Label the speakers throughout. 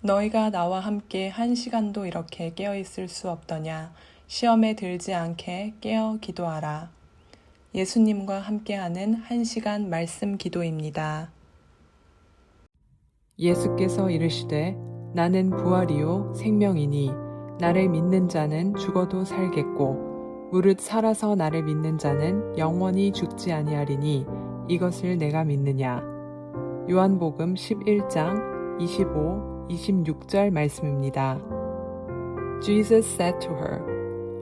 Speaker 1: 너희가 나와 함께 1시간도 이렇게 깨어 있을 수 없더냐. 시험에 들지 않게 깨어 기도하라. 예수님과 함께하는 1시간 말씀 기도입니다. 예수께서 이르시되 나는 부활이요 생명이니 나를 믿는 자는 죽어도 살겠고 무릇 살아서 나를 믿는 자는 영원히 죽지 아니하리니 이것을 내가 믿느냐. 요한복음 11장 25, 26절 말씀입니다. Jesus said to her,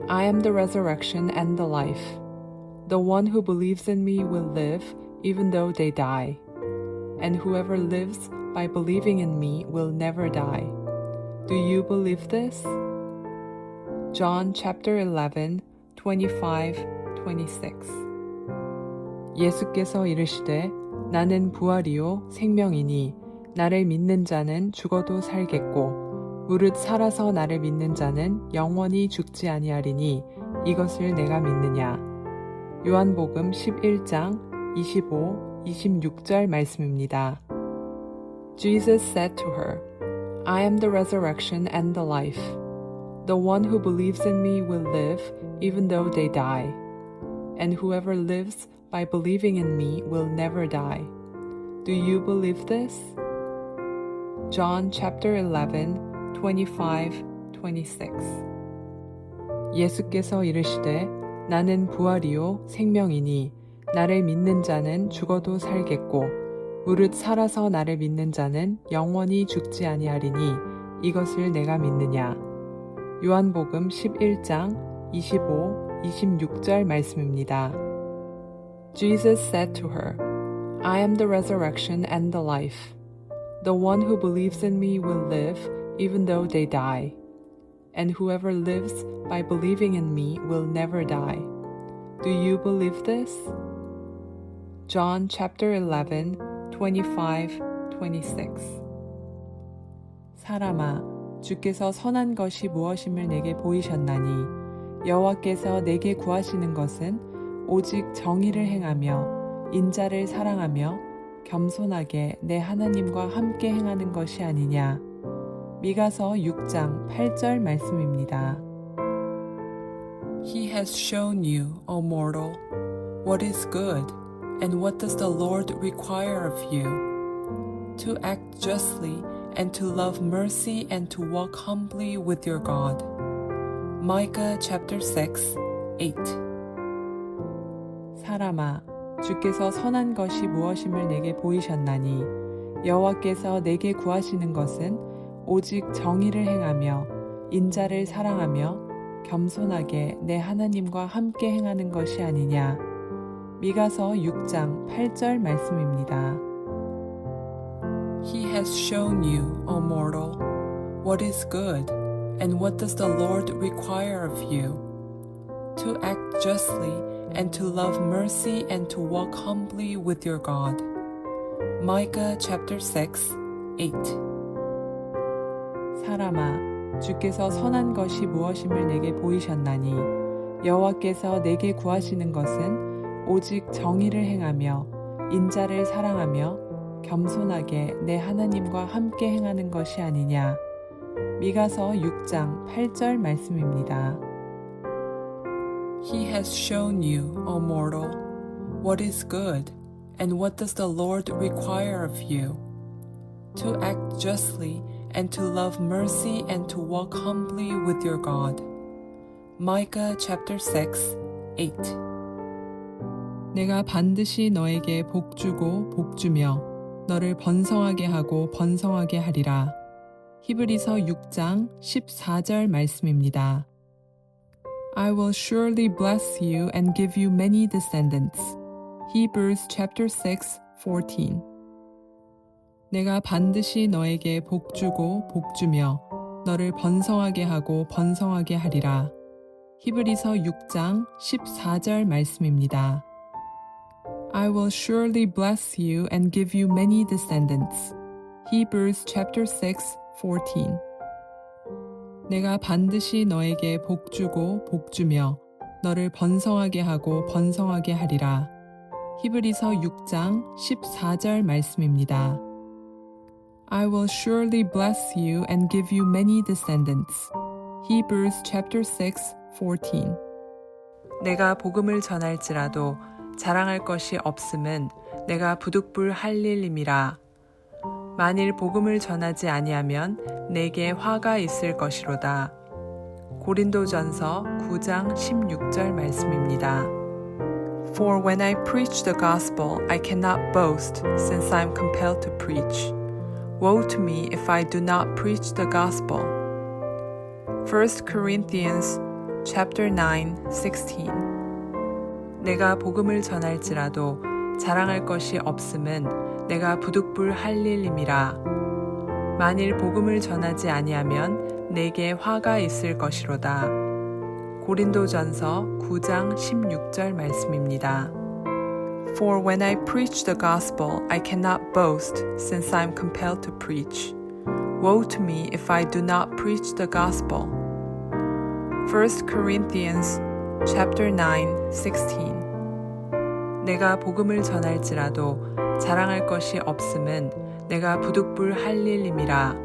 Speaker 1: I am the resurrection and the life. The one who believes in me will live even though they die. And whoever lives by believing in me will never die. Do you believe this? John chapter 11, 25, 26. 예수께서 이르시되 나는 부활이요 생명이니 나를 믿는 자는 죽어도 살겠고 무릇 살아서 나를 믿는 자는 영원히 죽지 아니하리니 이것을 내가 믿느냐. 요한복음 11장 25, 26절 말씀입니다. Jesus said to her, I am the resurrection and the life. The one who believes in me will live even though they die. And whoever lives by believing in me will never die. Do you believe this? John chapter 11, 25, 26. 예수께서 이르시되 나는 부활이요 생명이니 나를 믿는 자는 죽어도 살겠고 무릇 살아서 나를 믿는 자는 영원히 죽지 아니하리니 이것을 내가 믿느냐. 요한복음 11장 25, 26절 말씀입니다. Jesus said to her, I am the resurrection and the life. The one who believes in me will live even though they die. And whoever lives by believing in me will never die. Do you believe this? John chapter 11, 25, 26. 사람아, 주께서 선한 것이 무엇임을 내게 보이셨나니 여호와께서 내게 구하시는 것은 오직 정의를 행하며 인자를 사랑하며 겸손하게 내 하나님과 함께 행하는 것이 아니냐. 미가서 6장 8절 말씀입니다. He has shown you, O mortal, what is good, and what does the Lord require of you? To act justly, and to love mercy, and to walk humbly with your God. Micah chapter 6, 8. 사람아, 주께서 선한 것이 무엇임을 내게 보이셨나니 여호와께서 내게 구하시는 것은 오직 정의를 행하며 인자를 사랑하며 겸손하게 내 하나님과 함께 행하는 것이 아니냐. 미가서 6장 8절 말씀입니다. He has shown you, O mortal, what is good, and what does the Lord require of you? To act justly, and to love mercy, and to walk humbly with your God. Micah chapter 6, 8. 사람아, 주께서 선한 것이 무엇임을 내게 보이셨나니 여호와께서 내게 구하시는 것은 오직 정의를 행하며 인자를 사랑하며 겸손하게 내 하나님과 함께 행하는 것이 아니냐. 미가서 6장 8절 말씀입니다. He has shown you, O mortal, what is good, and what does the Lord require of you? To act justly, and to love mercy, and to walk humbly with your God. Micah chapter 6, 8. 내가 반드시 너에게 복주고 복주며 너를 번성하게 하고 번성하게 하리라. 히브리서 6장 14절 말씀입니다. I will surely bless you and give you many descendants. Hebrews chapter 6, 14. 내가 반드시 너에게 복주고 복주며 너를 번성하게 하고 번성하게 하리라. 히브리서 6장 14절 말씀입니다. I will surely bless you and give you many descendants. Hebrews chapter 6, 14. 내가 반드시 너에게 복주고 복주며 너를 번성하게 하고 번성하게 하리라. 히브리서 6장 14절 말씀입니다. I will surely bless you and give you many descendants. Hebrews chapter 6:14. 내가 복음을 전할지라도 자랑할 것이 없음은 내가 부득불 할 일임이라. 만일 복음을 전하지 아니하면 내게 화가 있을 것이로다. 고린도전서 9장 16절 말씀입니다. For when I preach the gospel, I cannot boast, since I am compelled to preach. Woe to me if I do not preach the gospel. 1 Corinthians chapter 9:16. 내가 복음을 전할지라도 자랑할 것이 없음은 내가 부득불 할 일임이라. 만일 복음을 전하지 아니하면 내게 화가 있을 것이로다. 고린도전서 9장 16절 말씀입니다. For when I preach the gospel, I cannot boast, since I am compelled to preach. Woe to me if I do not preach the gospel. 1 Corinthians chapter 9:16. 내가 복음을 전할지라도 자랑할 것이 없음은 내가 부득불 할 일임이라.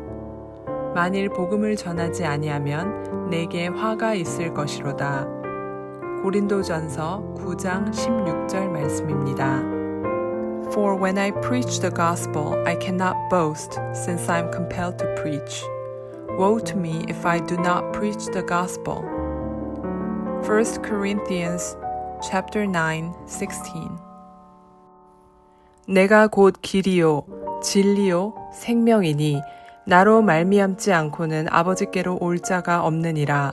Speaker 1: 만일 복음을 전하지 아니하면 내게 화가 있을 것이로다. 고린도전서 9장 16절 말씀입니다. For when I preach the gospel, I cannot boast, since I am compelled to preach. Woe to me if I do not preach the gospel. 1 Corinthians chapter 9:16. 내가 곧 길이요 진리요 생명이니 나로 말미암지 않고는 아버지께로 올 자가 없느니라.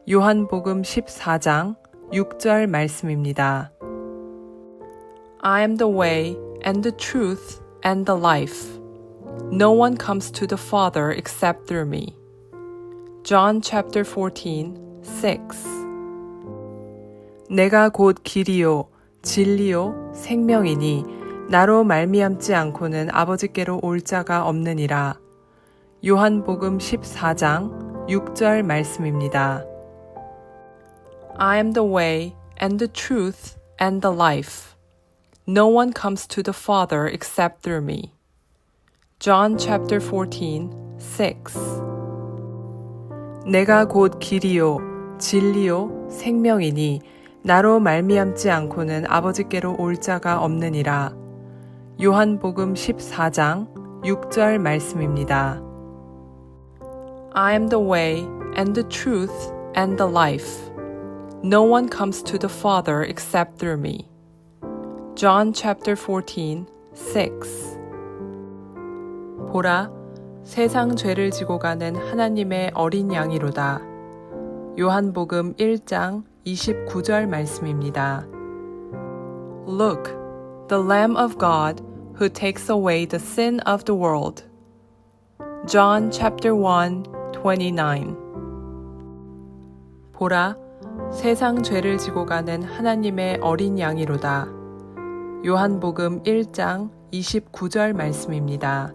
Speaker 1: 요한복음 14장 6절 말씀입니다. I am the way and the truth and the life. No one comes to the Father except through me. John chapter 14:6. 내가 곧 길이요 진리요 생명이니 나로 말미암지 않고는 아버지께로 올 자가 없느니라. 요한복음 14장 6절 말씀입니다. I am the way and the truth and the life. No one comes to the Father except through me. John chapter 14:6. 내가 곧 길이요 진리요 생명이니 나로 말미암지 않고는 아버지께로 올 자가 없느니라. 요한복음 14장 6절 말씀입니다. I am the way and the truth and the life. No one comes to the Father except through me. John chapter 14:6. 보라, 세상 죄를 지고 가는 하나님의 어린 양이로다. 요한복음 1장 29절 말씀입니다. Look, the Lamb of God who takes away the sin of the world. John chapter 1:29. 보라, 세상 죄를 지고 가는 하나님의 어린 양이로다. 요한복음 1장 29절 말씀입니다.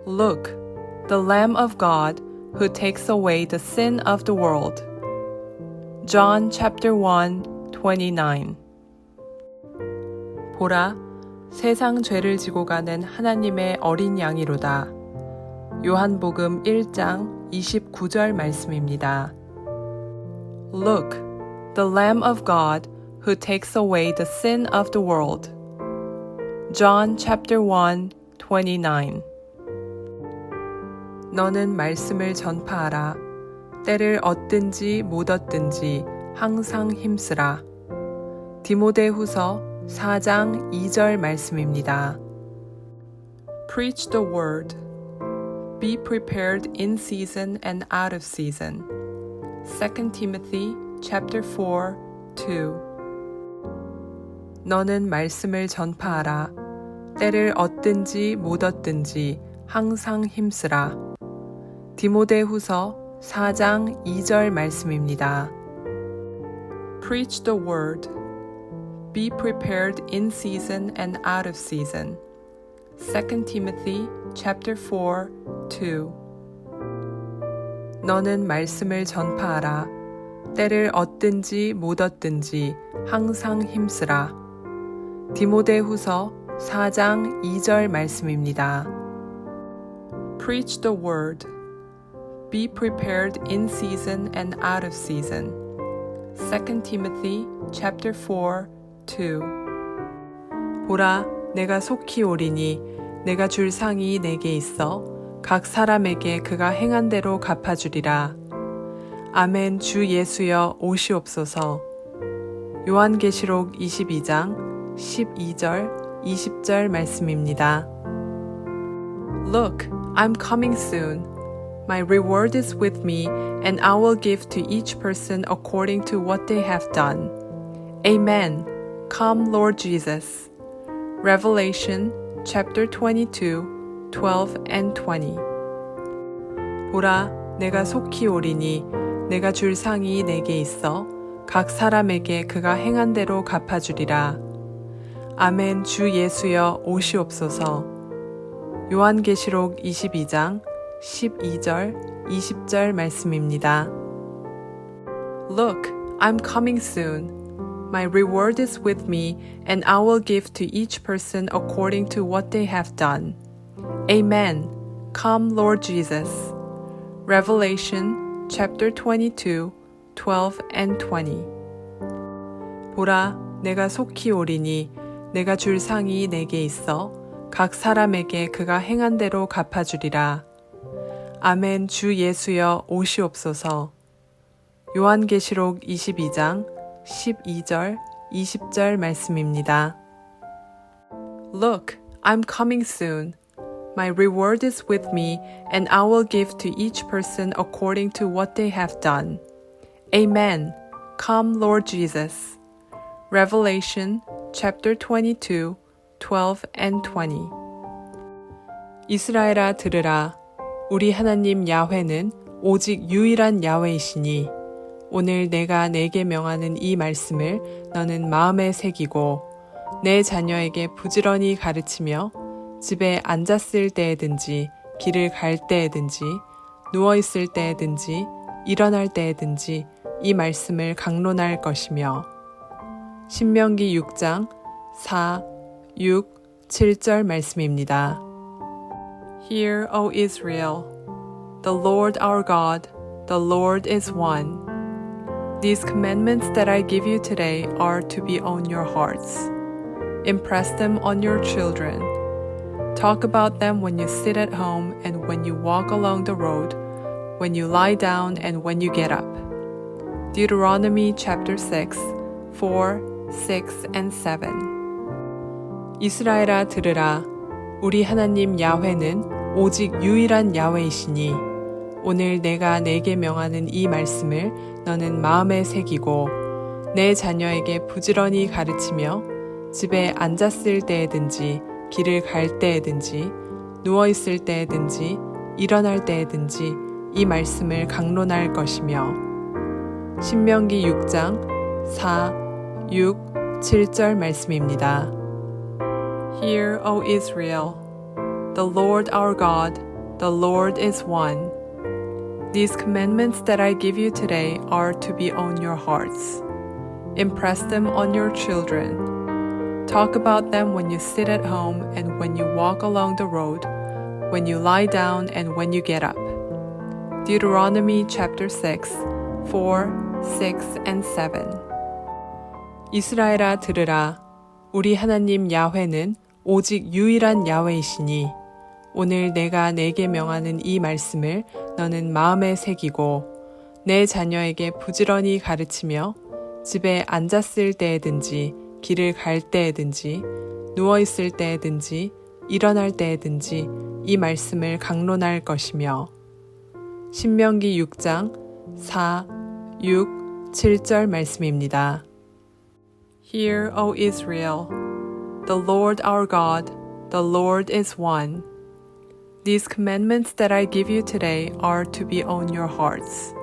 Speaker 1: Look, the Lamb of God who takes away the sin of the world. John chapter 1:29. 보라, 세상 죄를 지고 가는 하나님의 어린 양이로다. 요한복음 1장 29절 말씀입니다. Look, the Lamb of God who takes away the sin of the world. John chapter 1:29. 너는 말씀을 전파하라. 때를 얻든지 못 얻든지 항상 힘쓰라. 디모데후서 4장 2절 말씀입니다. Preach the word. Be prepared in season and out of season. 2 Timothy chapter 4:2. 너는 말씀을 전파하라. 때를 얻든지 못 얻든지 항상 힘쓰라. 디모데후서 4장 2절 말씀입니다. Preach the word. Be prepared in season and out of season. 2 Timothy chapter 4:2. 너는 말씀을 전파하라. 때를 얻든지 못 얻든지 항상 힘쓰라. 디모데후서 4장 2절 말씀입니다. Preach the word. Be prepared in season and out of season. 2 Timothy chapter 4, 2. 보라, 내가 속히 오리니 내가 줄 상이 내게 있어 각 사람에게 그가 행한 대로 갚아주리라. 아멘. 주 예수여 오시옵소서. 요한계시록 22장 12절 20절 말씀입니다. Look, I'm coming soon. My reward is with me, and I will give to each person according to what they have done. Amen. Come, Lord Jesus. Revelation chapter 22, 12 and 20. 보라, 내가 속히 오리니 내가 줄 상이 내게 있어 각 사람에게 그가 행한 대로 갚아주리라. 아멘. 주 예수여 오시옵소서. 요한계시록 22장 12절 20절 말씀입니다. Look, I'm coming soon. My reward is with me, and I will give to each person according to what they have done. Amen. Come, Lord Jesus. Revelation chapter 22, 12 and 20. 보라, 내가 속히 오리니 내가 줄 상이 내게 있어 각 사람에게 그가 행한 대로 갚아주리라. 아멘. 주 예수여 오시옵소서. 요한계시록 22장 12절 20절 말씀입니다. Look, I'm coming soon. My reward is with me, and I will give to each person according to what they have done. Amen. Come, Lord Jesus. Revelation chapter 22, 12 and 20. 이스라엘아 들으라. 우리 하나님 야훼는 오직 유일한 야훼이시니 오늘 내가 내게 명하는 이 말씀을 너는 마음에 새기고 내 자녀에게 부지런히 가르치며 집에 앉았을 때에든지 길을 갈 때에든지 누워있을 때에든지 일어날 때에든지 이 말씀을 강론할 것이며 신명기 6장 4, 6, 7절 말씀입니다. Hear, O Israel, the Lord our God, the Lord is one. These commandments that I give you today are to be on your hearts. Impress them on your children. Talk about them when you sit at home and when you walk along the road, when you lie down and when you get up. Deuteronomy chapter 6, 4, 6 and 7. 이스라엘아 들으라. 우리 하나님 야훼는 오직 유일한 야훼이시니 오늘 내가 내게 명하는 이 말씀을 너는 마음에 새기고 내 자녀에게 부지런히 가르치며 집에 앉았을 때에든지 길을 갈 때에든지 누워있을 때에든지 일어날 때에든지 이 말씀을 강론할 것이며 신명기 6장 4, 6, 7절 말씀입니다. Hear, O Israel, the Lord our God, the Lord is one. These commandments that I give you today are to be on your hearts. Impress them on your children. Talk about them when you sit at home and when you walk along the road, when you lie down and when you get up. Deuteronomy chapter 6, 4, 6 and 7. 이스라엘아 들으라. 우리 하나님 야훼는 오직 유일한 야훼이시니 오늘 내가 내게 명하는 이 말씀을 너는 마음에 새기고 내 자녀에게 부지런히 가르치며 집에 앉았을 때에든지 길을 갈 때에든지 누워있을 때에든지 일어날 때에든지 이 말씀을 강론할 것이며 신명기 6장 4, 6, 7절 말씀입니다. Hear, O Israel, the Lord our God, the Lord is one. These commandments that I give you today are to be on your hearts.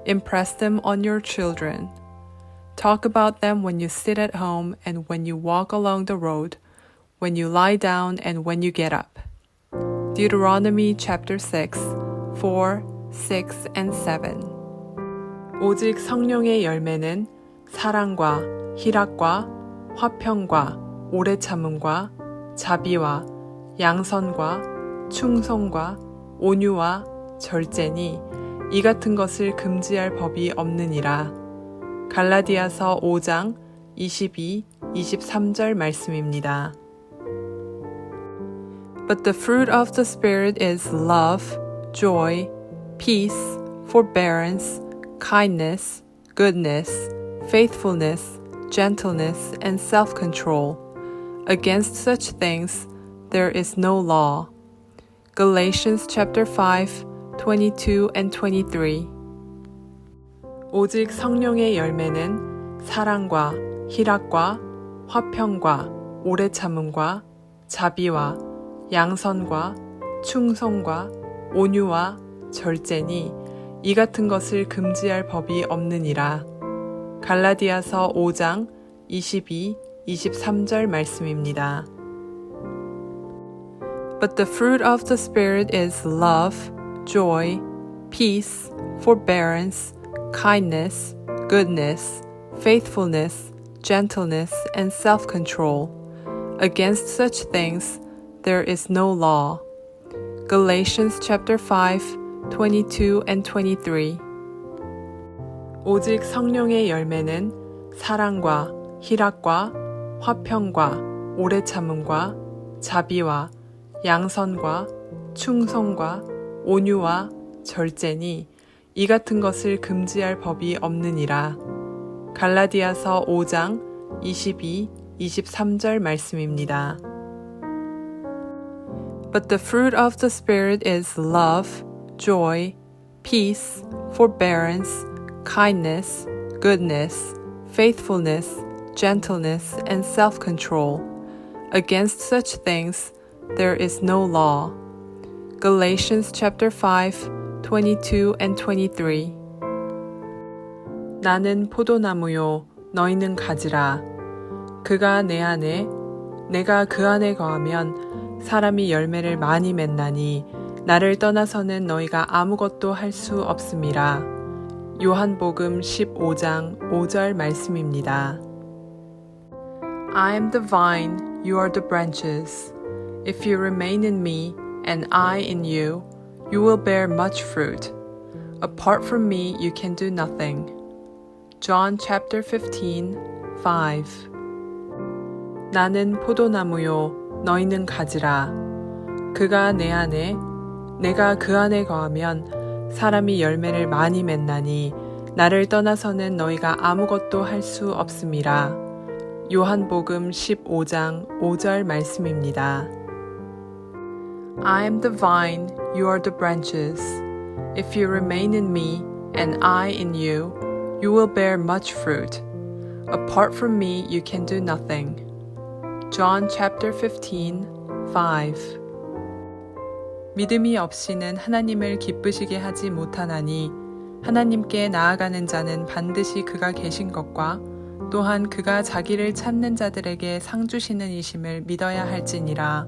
Speaker 1: Impress them on your children. Talk about them when you sit at home and when you walk along the road, when you lie down and when you get up. Deuteronomy chapter 6, 4, 6 and 7. 오직 성령의 열매는 사랑과 희락과 화평과 오래 참음과 자비와 양선과 충성과 온유와 절제니 이 같은 것을 금지할 법이 없느니라. 갈라디아서 5장 22, 23절 말씀입니다. But the fruit of the Spirit is love, joy, peace, forbearance, kindness, goodness, faithfulness, gentleness, and self-control. Against such things there is no law. Galatians chapter 5, 22 and 23. 오직 성령의 열매는 사랑과 희락과 화평과 오래 참음과 자비와 양선과 충성과 온유와 절제니 이 같은 것을 금지할 법이 없느니라. 갈라디아서 5장 22, 23절 말씀입니다. But the fruit of the Spirit is love, joy, peace, forbearance, kindness, goodness, faithfulness, gentleness, and self-control. Against such things there is no law. Galatians chapter 5, 22 and 23. 오직 성령의 열매는 사랑과 희락과 화평과 오래 참음과 자비와 양선과 충성과 온유와 절제니 이 같은 것을 금지할 법이 없느니라. 갈라디아서 5장 22, 23절 말씀입니다. But the fruit of the Spirit is love, joy, peace, forbearance, kindness, goodness, faithfulness, gentleness, and self-control. Against such things there is no law. Galatians chapter 5, 22 and 23. 나는 포도나무요, 너희는 가지라. 그가 내 안에, 내가 그 안에 거하면 사람이 열매를 많이 맺나니 나를 떠나서는 너희가 아무것도 할 수 없음이라. 요한복음 15장 5절 말씀입니다. I am the vine, you are the branches. If you remain in me, and I in you, you will bear much fruit. Apart from me, you can do nothing. John chapter 15, 5. 나는 포도나무요, 너희는 가지라. 그가 내 안에, 내가 그 안에 거하면 사람이 열매를 많이 맺나니 나를 떠나서는 너희가 아무것도 할 수 없음이라. 요한복음 15장 5절 말씀입니다. I am the vine, you are the branches. If you remain in me, and I in you, you will bear much fruit. Apart from me, you can do nothing. John chapter 15, 5. 믿음이 없이는 하나님을 기쁘시게 하지 못하나니 하나님께 나아가는 자는 반드시 그가 계신 것과 또한 그가 자기를 찾는 자들에게 상 주시는 이심을 믿어야 할지니라.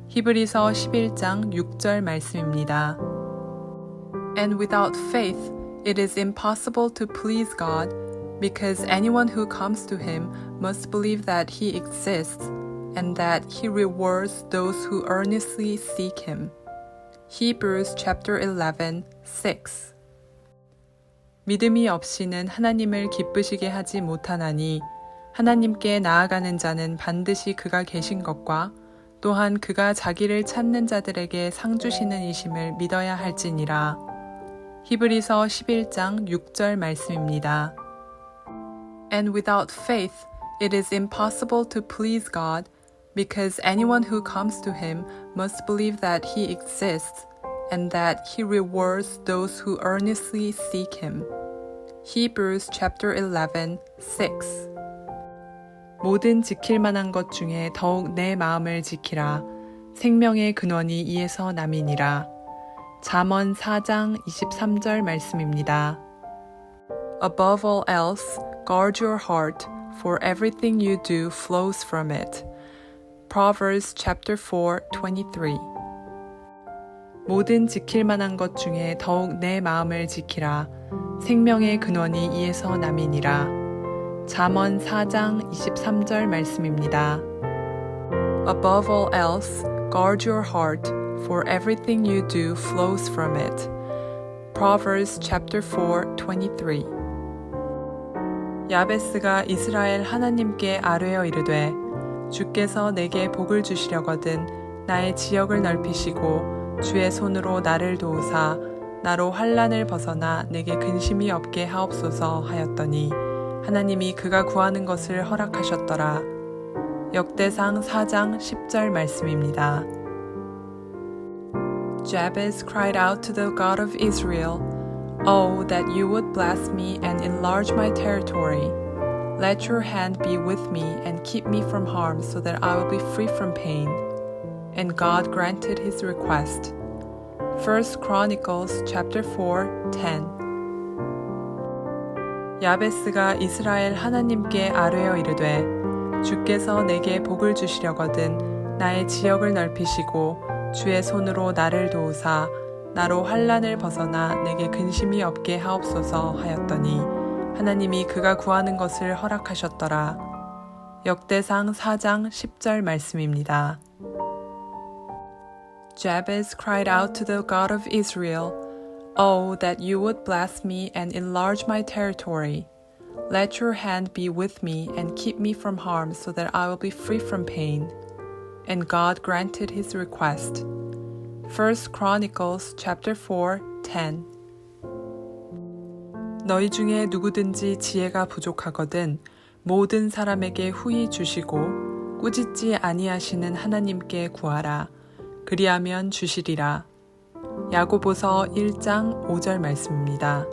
Speaker 1: 히브리서 11장 6절 말씀입니다. And without faith it is impossible to please God, because anyone who comes to him must believe that he exists and that he rewards those who earnestly seek him. Hebrews chapter 11, 6. 믿음이 없이는 하나님을 기쁘시게 하지 못하나니 하나님께 나아가는 자는 반드시 그가 계신 것과 또한 그가 자기를 찾는 자들에게 상 주시는 이심을 믿어야 할지니라. 히브리서 11장 6절 말씀입니다. And without faith it is impossible to please God, because anyone who comes to him must believe that he exists and that he rewards those who earnestly seek him. Hebrews chapter 11, 6. 모든 지킬 만한 것 중에 더욱 내 마음을 지키라. 생명의 근원이 이에서 남이니라. 잠언 4장 23절 말씀입니다. Above all else, guard your heart, for everything you do flows from it. Proverbs chapter 4, 23. 모든 지킬 만한 것 중에 더욱 내 마음을 지키라. 생명의 근원이 이에서 남이니라. 잠언 4장 23절 말씀입니다. Above all else, guard your heart, for everything you do flows from it. Proverbs chapter 4:23. 야베스가 이스라엘 하나님께 아뢰어 이르되 주께서 내게 복을 주시려거든 나의 지역을 넓히시고 주의 손으로 나를 도우사 나로 환난을 벗어나 내게 근심이 없게 하옵소서 하였더니 하나님이 그가 구하는 것을 허락하셨더라. 역대상 4장 10절 말씀입니다. Jabez cried out to the God of Israel, "Oh, that you would bless me and enlarge my territory. Let your hand be with me and keep me from harm so that I will be free from pain." And God granted his request. 1 Chronicles chapter 4:10. 야베스가 이스라엘 하나님께 아뢰어 이르되 주께서 내게 복을 주시려거든 나의 지역을 넓히시고 주의 손으로 나를 도우사 나로 환난을 벗어나 내게 근심이 없게 하옵소서 하였더니 하나님이 그가 구하는 것을 허락하셨더라. 역대상 4장 10절 말씀입니다. Jabez cried out to the God of Israel, "Oh, that you would bless me and enlarge my territory. Let your hand be with me and keep me from harm so that I will be free from pain." And God granted his request. 1 Chronicles chapter 4:10. 너희 중에 누구든지 지혜가 부족하거든 모든 사람에게 후히 주시고 꾸짖지 아니하시는 하나님께 구하라. 그리하면 주시리라. 야고보서 1장 5절 말씀입니다.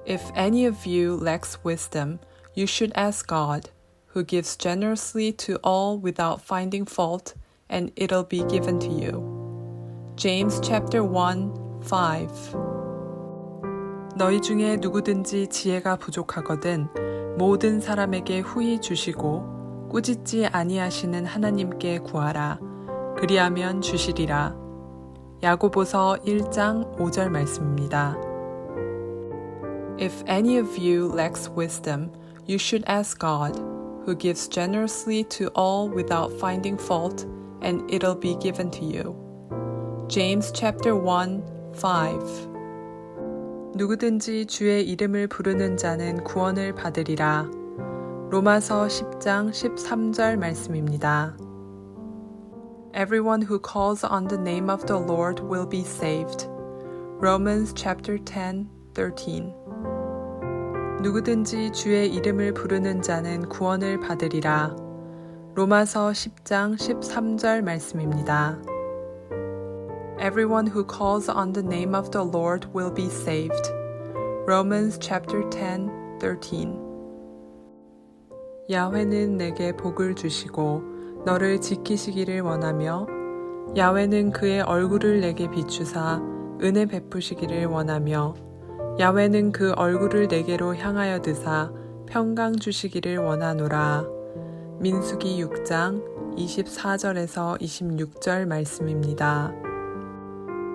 Speaker 1: If any of you lacks wisdom, you should ask God, who gives generously to all without finding fault, and it'll be given to you. James chapter 1:5. 너희 중에 누구든지 지혜가 부족하거든 모든 사람에게 후히 주시고 꾸짖지 아니하시는 하나님께 구하라. 그리하면 주시리라. 야고보서 1장 5절 말씀입니다. If any of you lacks wisdom, you should ask God, who gives generously to all without finding fault, and it'll be given to you. James chapter 1:5. 누구든지 주의 이름을 부르는 자는 구원을 받으리라. 로마서 10장 13절 말씀입니다. Everyone who calls on the name of the Lord will be saved. Romans chapter 10:13. 누구든지 주의 이름을 부르는 자는 구원을 받으리라. 로마서 10장 13절 말씀입니다. Everyone who calls on the name of the Lord will be saved. Romans chapter 10:13. 야훼는 내게 복을 주시고 너를 지키시기를 원하며 야훼는 그의 얼굴을 내게 비추사 은혜 베푸시기를 원하며 야훼는 그 얼굴을 내게로 향하여 드사 평강 주시기를 원하노라. 민수기 6장 24절에서 26절 말씀입니다.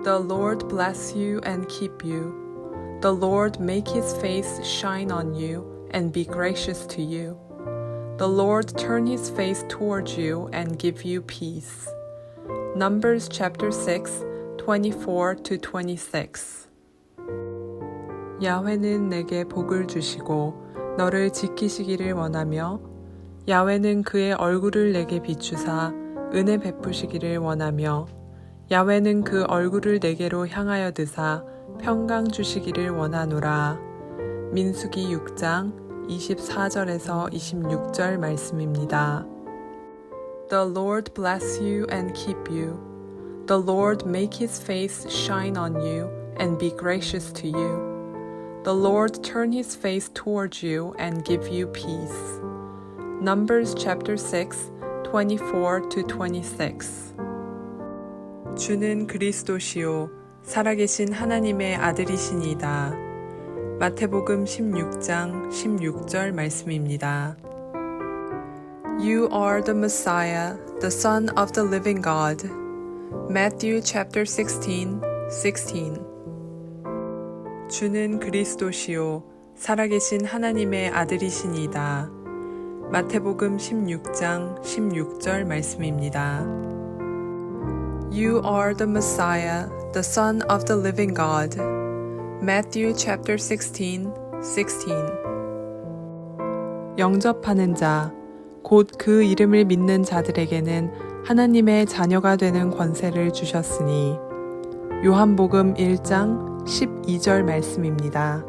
Speaker 1: The Lord bless you and keep you. The Lord make his face shine on you and be gracious to you. The Lord turn his face towards you and give you peace. Numbers chapter 6, 24-26. 야훼는 내게 복을 주시고 너를 지키시기를 원하며 야훼는 그의 얼굴을 내게 비추사 은혜 베푸시기를 원하며 야훼는 그 얼굴을 내게로 향하여 드사 평강 주시기를 원하노라. 민수기 6장 24절에서 26절 말씀입니다. The Lord bless you and keep you. The Lord make his face shine on you and be gracious to you. The Lord turn his face towards you and give you peace. Numbers chapter 6, 24-26. 주는 그리스도시요 살아계신 하나님의 아들이시니이다. 마태복음 16장 16절 말씀입니다. You are the Messiah, the Son of the living God. Matthew chapter 16:16. 주는 그리스도시요 살아계신 하나님의 아들이시니이다. 마태복음 16장 16절 말씀입니다. You are the Messiah, the Son of the living God. Matthew chapter 16, 16. 영접하는 자, 곧 그 이름을 믿는 자들에게는 하나님의 자녀가 되는 권세를 주셨으니. 요한복음 1장 12절 말씀입니다.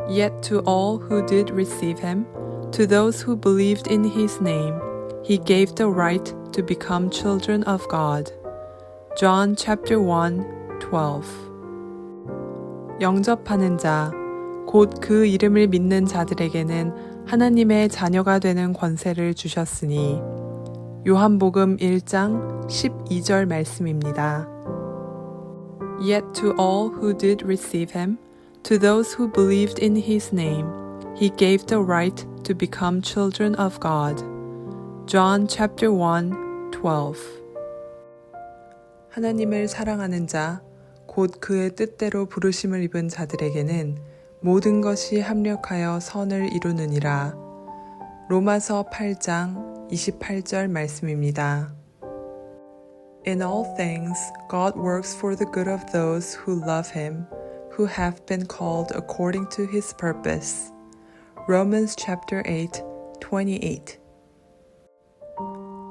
Speaker 1: Yet to all who did receive him, to those who believed in his name, he gave the right to become children of God. John chapter 1, 12. 영접하는 자, 곧 그 이름을 믿는 자들에게는 하나님의 자녀가 되는 권세를 주셨으니. 요한복음 1장 12절 말씀입니다. Yet to all who did receive him, to those who believed in his name, he gave the right to become children of God. John chapter 1, 12. 하나님을 사랑하는 자, 곧 그의 뜻대로 부르심을 입은 자들에게는 모든 것이 합력하여 선을 이루느니라. 로마서 8장 28절 말씀입니다. In all things, God works for the good of those who love him, who have been called according to his purpose. Romans chapter 8, 28.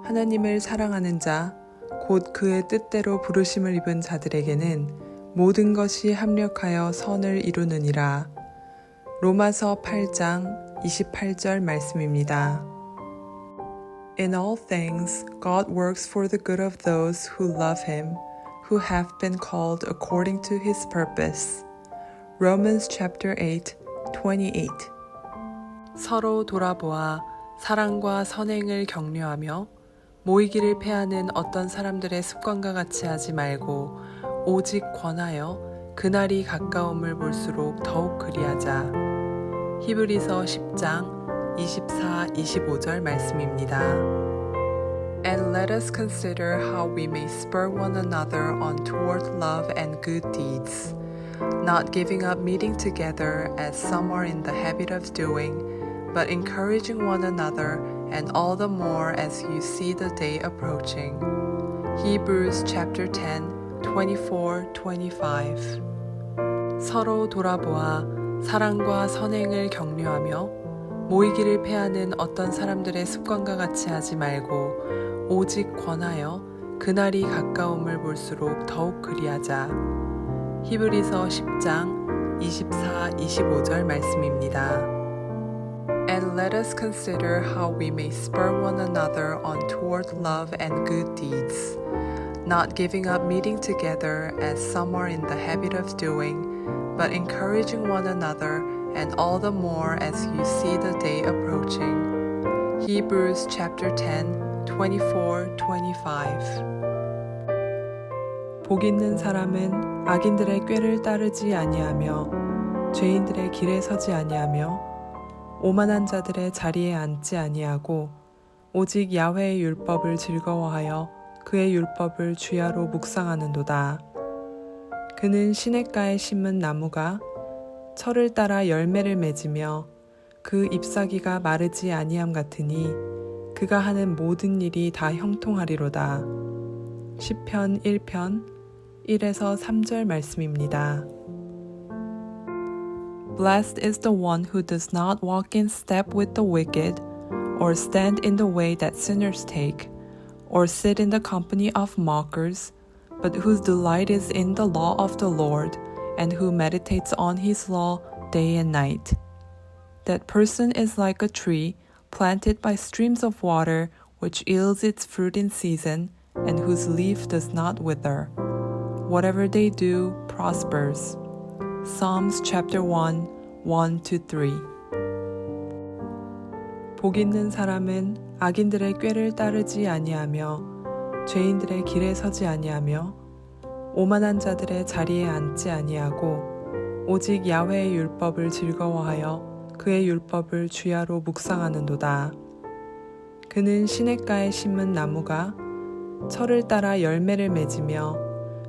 Speaker 1: 하나님을 사랑하는 자, 곧 그의 뜻대로 부르심을 입은 자들에게는 모든 것이 합력하여 선을 이루느니라. 로마서 8장 28절 말씀입니다. In all things, God works for the good of those who love him, who have been called according to his purpose. Romans chapter 8, 28. 서로 돌아보아 사랑과 선행을 격려하며 모이기를 패하는 어떤 사람들의 습관과 같이 하지 말고 오직 권하여 그날이 가까움을 볼수록 더욱 그리하자. 히브리서 10장 24, 25절 말씀입니다. And let us consider how we may spur one another on toward love and good deeds, not giving up meeting together as some are in the habit of doing, but encouraging one another, and all the more as you see the day approaching. Hebrews chapter 10, 24, 25. 서로 돌아보아 사랑과 선행을 격려하며 모이기를 패하는 어떤 사람들의 습관과 같이 하지 말고 오직 권하여 그날이 가까움을 볼수록 더욱 그리하자. 히브리서 10장 24, 25절 말씀입니다. And let us consider how we may spur one another on toward love and good deeds, not giving up meeting together as some are in the habit of doing, but encouraging one another, and all the more as you see the day approaching. Hebrews chapter 10, 24, 25. 복 있는 사람은 악인들의 꾀를 따르지 아니하며 죄인들의 길에 서지 아니하며 오만한 자들의 자리에 앉지 아니하고 오직 야훼의 율법을 즐거워하여 그의 율법을 주야로 묵상하는도다. 그는 시냇가에 심은 나무가 철을 따라 열매를 맺으며 그 잎사귀가 마르지 아니함 같으니 그가 하는 모든 일이 다 형통하리로다. 시편 1편 1에서 3절 말씀입니다. Blessed is the one who does not walk in step with the wicked, or stand in the way that sinners take, or sit in the company of mockers, but whose delight is in the law of the Lord, and who meditates on his law day and night. That person is like a tree planted by streams of water, which yields its fruit in season, and whose leaf does not wither. Whatever they do prospers. Psalms chapter 1, 1-3. 복 있는 사람은 악인들의 꾀를 따르지 아니하며 죄인들의 길에 서지 아니하며 오만한 자들의 자리에 앉지 아니하고 오직 야훼의 율법을 즐거워하여 그의 율법을 주야로 묵상하는도다. 그는 시냇가에 심은 나무가 철을 따라 열매를 맺으며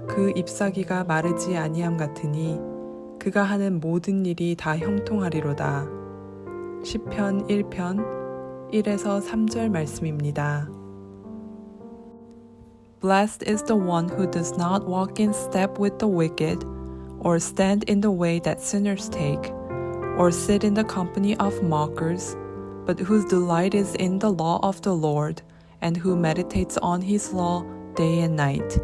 Speaker 1: 그 잎사귀가 마르지 아니함 같으니 그가 하는 모든 일이 다 형통하리로다. 시편 1편 1에서 3절 말씀입니다. Blessed is the one who does not walk in step with the wicked, or stand in the way that sinners take, or sit in the company of mockers, but whose delight is in the law of the Lord, and who meditates on his law day and night.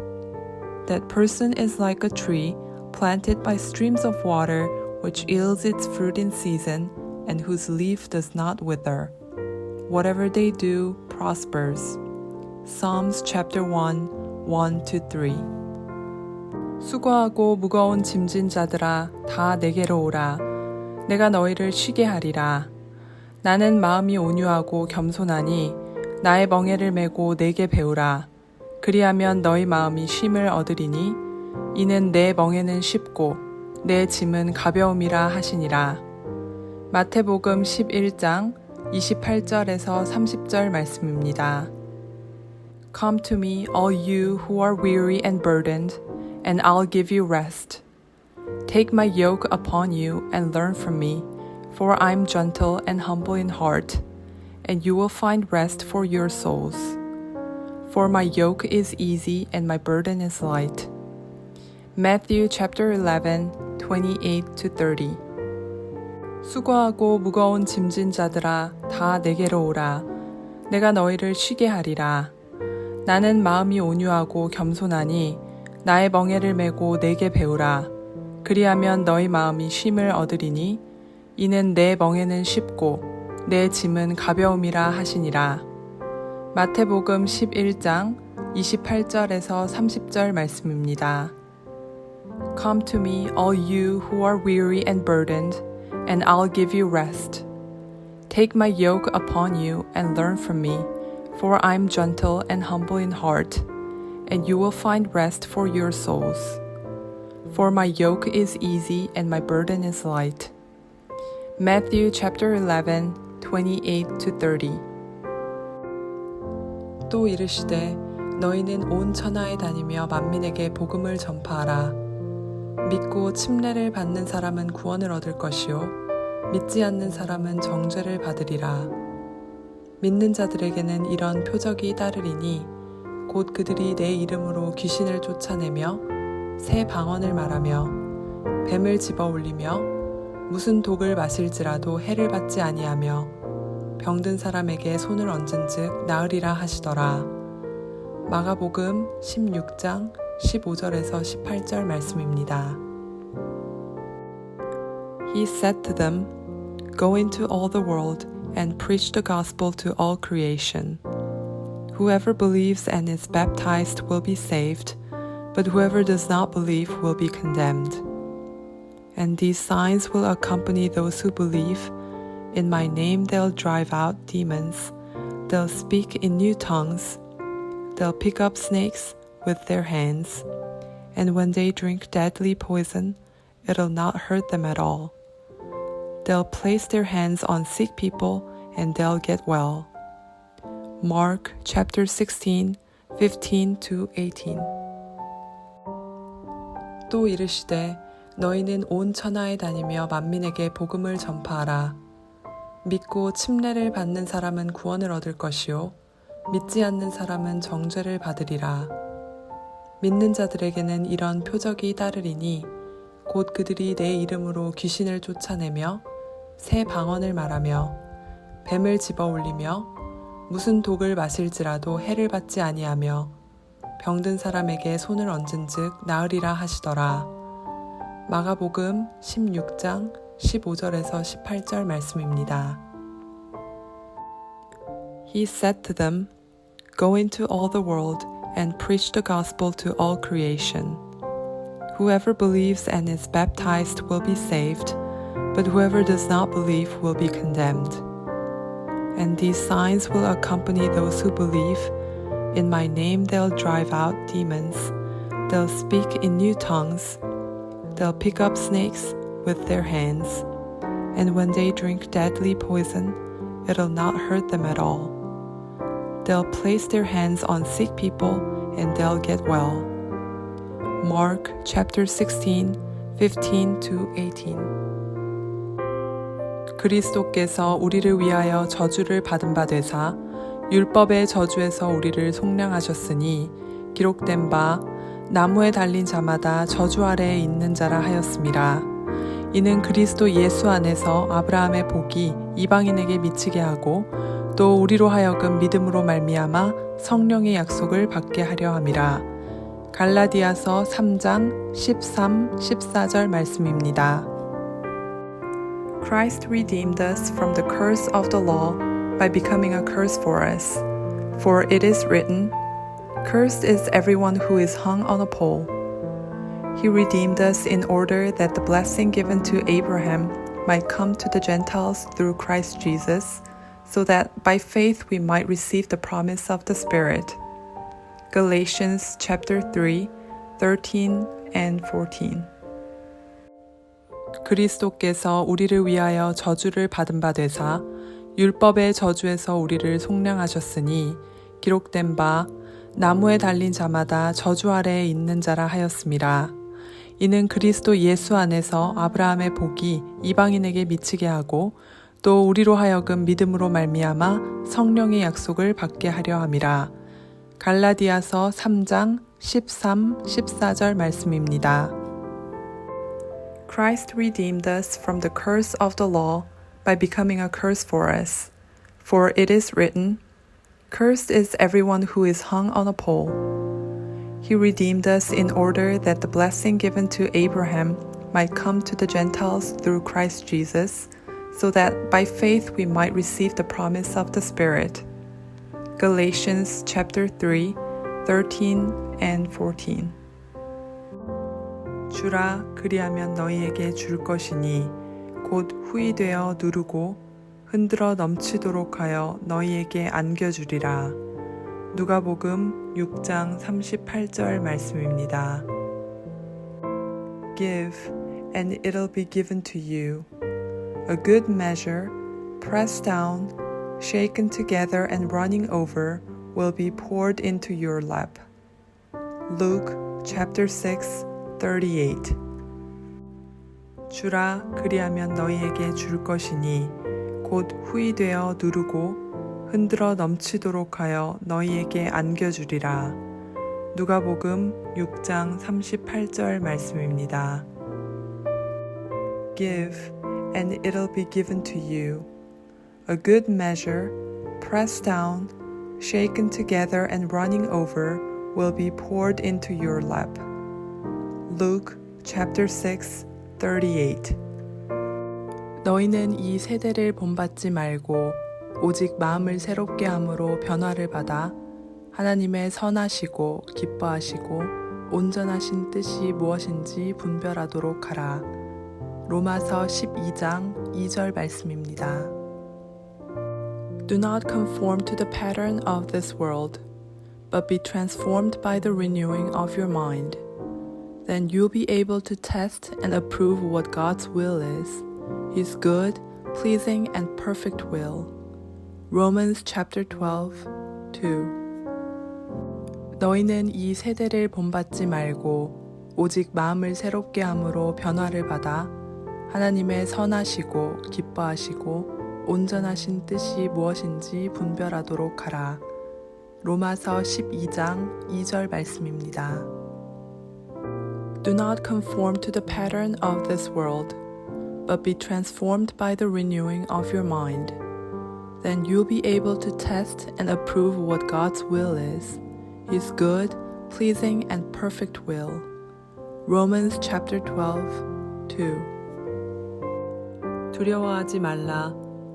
Speaker 1: That person is like a tree planted by streams of water, which yields its fruit in season, and whose leaf does not wither. Whatever they do prospers. Psalms chapter 1, 1-3. 수고하고 무거운 짐진 자들아 다 내게로 오라. 내가 너희를 쉬게 하리라. 나는 마음이 온유하고 겸손하니 나의 멍에를 메고 내게 배우라. 그리하면 너희 마음이 쉼을 얻으리니 이는 내 멍에는 쉽고 내 짐은 가벼움이라 하시니라. 마태복음 11장 28절에서 30절 말씀입니다. Come to me, all you who are weary and burdened, and I'll give you rest. Take my yoke upon you and learn from me, for I'm gentle and humble in heart, and you will find rest for your souls. For my yoke is easy and my burden is light. Matthew chapter 11, 28-30. 수고하고 무거운 짐진 자들아 다 내게로 오라. 내가 너희를 쉬게 하리라. 나는 마음이 온유하고 겸손하니 나의 멍에를 메고 내게 배우라. 그리하면 너희 마음이 쉼을 얻으리니 이는 내 멍에는 쉽고 내 짐은 가벼움이라 하시니라. 마태복음 11장 28절에서 30절 말씀입니다. Come to me, all you who are weary and burdened, and I'll give you rest. Take my yoke upon you and learn from me, for I'm gentle and humble in heart, and you will find rest for your souls. For my yoke is easy and my burden is light. Matthew chapter 11, 28-30. 또 이르시되 너희는 온 천하에 다니며 만민에게 복음을 전파하라. 믿고 침례를 받는 사람은 구원을 얻을 것이요 믿지 않는 사람은 정죄를 받으리라. 믿는 자들에게는 이런 표적이 따르리니 곧 그들이 내 이름으로 귀신을 쫓아내며 새 방언을 말하며 뱀을 집어올리며 무슨 독을 마실지라도 해를 받지 아니하며 병든 사람에게 손을 얹은즉 나으리라 하시더라. 마가복음 16장 15절에서 18절 말씀입니다. He said to them, Go into all the world and preach the gospel to all creation. Whoever believes and is baptized will be saved, but whoever does not believe will be condemned. And these signs will accompany those who believe. In my name they'll drive out demons, they'll speak in new tongues, they'll pick up snakes with their hands, and when they drink deadly poison, it'll not hurt them at all. They'll place their hands on sick people and they'll get well. Mark chapter 16, 15-18. 또 이르시되 너희는 온 천하에 다니며 만민에게 복음을 전파하라. 믿고 침례를 받는 사람은 구원을 얻을 것이요 믿지 않는 사람은 정죄를 받으리라. 믿는 자들에게는 이런 표적이 따르리니 곧 그들이 내 이름으로 귀신을 쫓아내며 새 방언을 말하며 뱀을 집어올리며 무슨 독을 마실지라도 해를 받지 아니하며 병든 사람에게 손을 얹은즉 나으리라 하시더라. 마가복음 16장 15절에서 18절 말씀입니다. He said to them, Go into all the world and preach the gospel to all creation. Whoever believes and is baptized will be saved, but whoever does not believe will be condemned. And these signs will accompany those who believe. In my name they'll drive out demons, they'll speak in new tongues, they'll pick up snakes with their hands, and when they drink deadly poison, it'll not hurt them at all. They'll place their hands on sick people and they'll get well. Mark chapter 16, 15-18. 그리스도께서 우리를 위하여 저주를 받은 바 되사 율법의 저주에서 우리를 속량하셨으니 기록된 바 나무에 달린 자마다 저주 아래에 있는 자라 하였음이라. 이는 그리스도 예수 안에서 아브라함의 복이 이방인에게 미치게 하고 또 우리로 하여금 믿음으로 말미암아 성령의 약속을 받게 하려 함이라. 갈라디아서 3장 13, 14절 말씀입니다. Christ redeemed us from the curse of the law by becoming a curse for us. For it is written, Cursed is everyone who is hung on a pole. He redeemed us in order that the blessing given to Abraham might come to the Gentiles through Christ Jesus, so that by faith we might receive the promise of the Spirit. Galatians chapter 3, 13 and 14. 그리스도께서 우리를 위하여 저주를 받은 바 되사 율법의 저주에서 우리를 속량하셨으니 기록된 바 나무에 달린 자마다 저주 아래에 있는 자라 하였음이라. 이는 그리스도 예수 안에서 아브라함의 복이 이방인에게 미치게 하고 또 우리로 하여금 믿음으로 말미암아 성령의 약속을 받게 하려 함이라. 갈라디아서 3장 13, 14절 말씀입니다. Christ redeemed us from the curse of the law by becoming a curse for us. For it is written, Cursed is everyone who is hung on a pole. He redeemed us in order that the blessing given to Abraham might come to the Gentiles through Christ Jesus, so that by faith we might receive the promise of the Spirit. Galatians chapter 3, 13 and 14. 주라 그리하면 너희에게 줄 것이니 곧 후이 되어 누르고 흔들어 넘치도록 하여 너희에게 안겨주리라. 누가복음 6장 38절 말씀입니다. Give, and it'll be given to you. A good measure, pressed down, shaken together and running over, will be poured into your lap. Luke chapter 6, 38. 주라 그리하면 너희에게 줄 것이니 곧 후이 되어 누르고 흔들어 넘치도록 하여 너희에게 안겨주리라. 누가복음 6장 38절 말씀입니다. Give, and it'll be given to you. A good measure, pressed down, shaken together and running over, will be poured into your lap. Luke chapter 6, 38. 너희는 이 세대를 본받지 말고 오직 마음을 새롭게 함으로 변화를 받아 하나님의 선하시고 기뻐하시고 온전하신 뜻이 무엇인지 분별하도록 하라. 로마서 12장 2절 말씀입니다. Do not conform to the pattern of this world, but be transformed by the renewing of your mind. Then you'll be able to test and approve what God's will is, His good, pleasing, and perfect will. Romans chapter 12, 2. 너희는 이 세대를 본받지 말고 오직 마음을 새롭게 함으로 변화를 받아 하나님의 선하시고 기뻐하시고 온전하신 뜻이 무엇인지 분별하도록 하라. 로마서 12장 2절 말씀입니다. Do not conform to the pattern of this world, but be transformed by the renewing of your mind. Then you'll be able to test and approve what God's will is, His good, pleasing, and perfect will. Romans chapter 12, 2. 두려워하지 말라.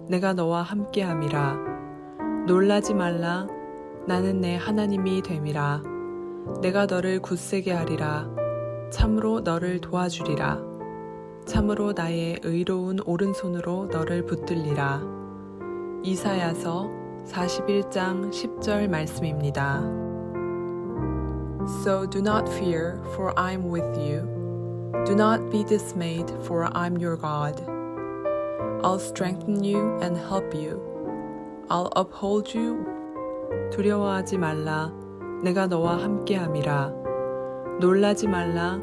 Speaker 1: 내가 너와 함께함이라. 놀라지 말라. 나는 내 하나님이 됨이라. 내가 너를 굳세게 하리라. 참으로 너를 도와주리라. 참으로 나의 의로운 오른손으로 너를 붙들리라. 이사야서 41장 10절 말씀입니다. So do not fear, for I am with you. Do not be dismayed, for I am your God. I'll strengthen you and help you. I'll uphold you. 두려워하지 말라. 내가 너와 함께함이라. 놀라지 말라.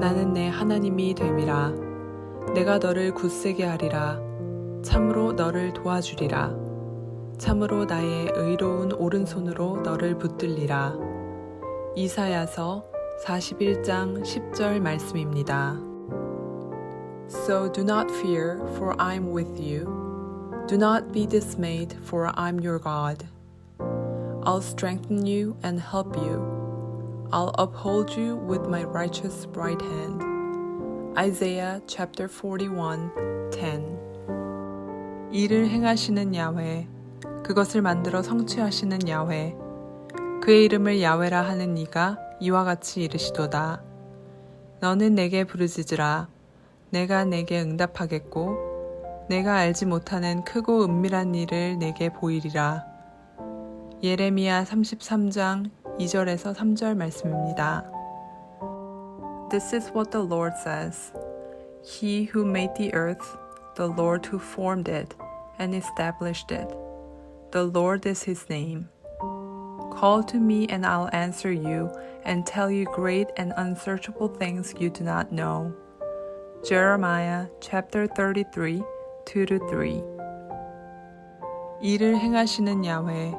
Speaker 1: 나는 내 하나님이 됨이라. 내가 너를 굳세게 하리라. 참으로 너를 도와주리라. 참으로 나의 의로운 오른손으로 너를 붙들리라. 이사야서 41장 10절 말씀입니다. So do not fear, for I am with you. Do not be dismayed, for I am your God. I'll strengthen you and help you. I'll uphold you with my righteous right hand. Isaiah chapter 41:10. 이를 행하시는 야훼, 그것을 만들어 성취하시는 야훼, 그의 이름을 야훼라 하는 이가 이와 같이 이르시도다. 너는 내게 부르짖으라. 내가 내게 응답하겠고 내가 알지 못하는 크고 은밀한 일을 내게 보이리라. 예레미야 33장 2절에서 3절 말씀입니다. This is what the Lord says. He who made the earth, the Lord who formed it and established it. The Lord is his name. Call to me and I'll answer you and tell you great and unsearchable things you do not know. Jeremiah chapter 33, 2-3. 이를 행하시는 야훼,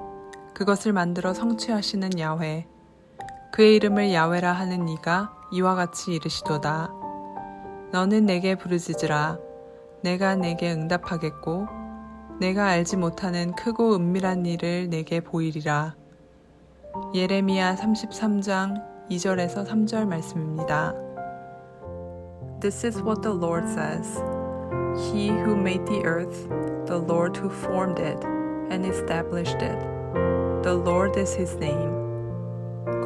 Speaker 1: 그것을 만들어 성취하시는 야훼, 그의 이름을 야훼라 하는 이가 이와 같이 이르시도다. 너는 내게 부르짖으라. 내가 내게 응답하겠고 내가 알지 못하는 크고 은밀한 일을 내게 보이리라. 예레미야 33장 2절에서 3절 말씀입니다. This is what the Lord says. He who made the earth, the Lord who formed it and established it. The Lord is his name.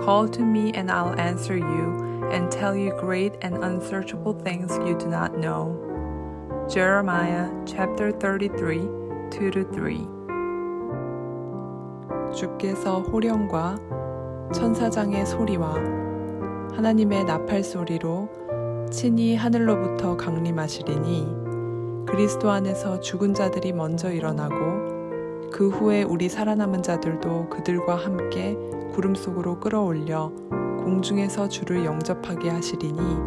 Speaker 1: Call to me and I'll answer you and tell you great and unsearchable things you do not know. Jeremiah chapter 33, 2-3. 주께서 호령과 천사장의 소리와 하나님의 나팔 소리로 친히 하늘로부터 강림하시리니 그리스도 안에서 죽은 자들이 먼저 일어나고 그 후에 우리 살아남은 자들도 그들과 함께 구름 속으로 끌어올려 공중에서 주를 영접하게 하시리니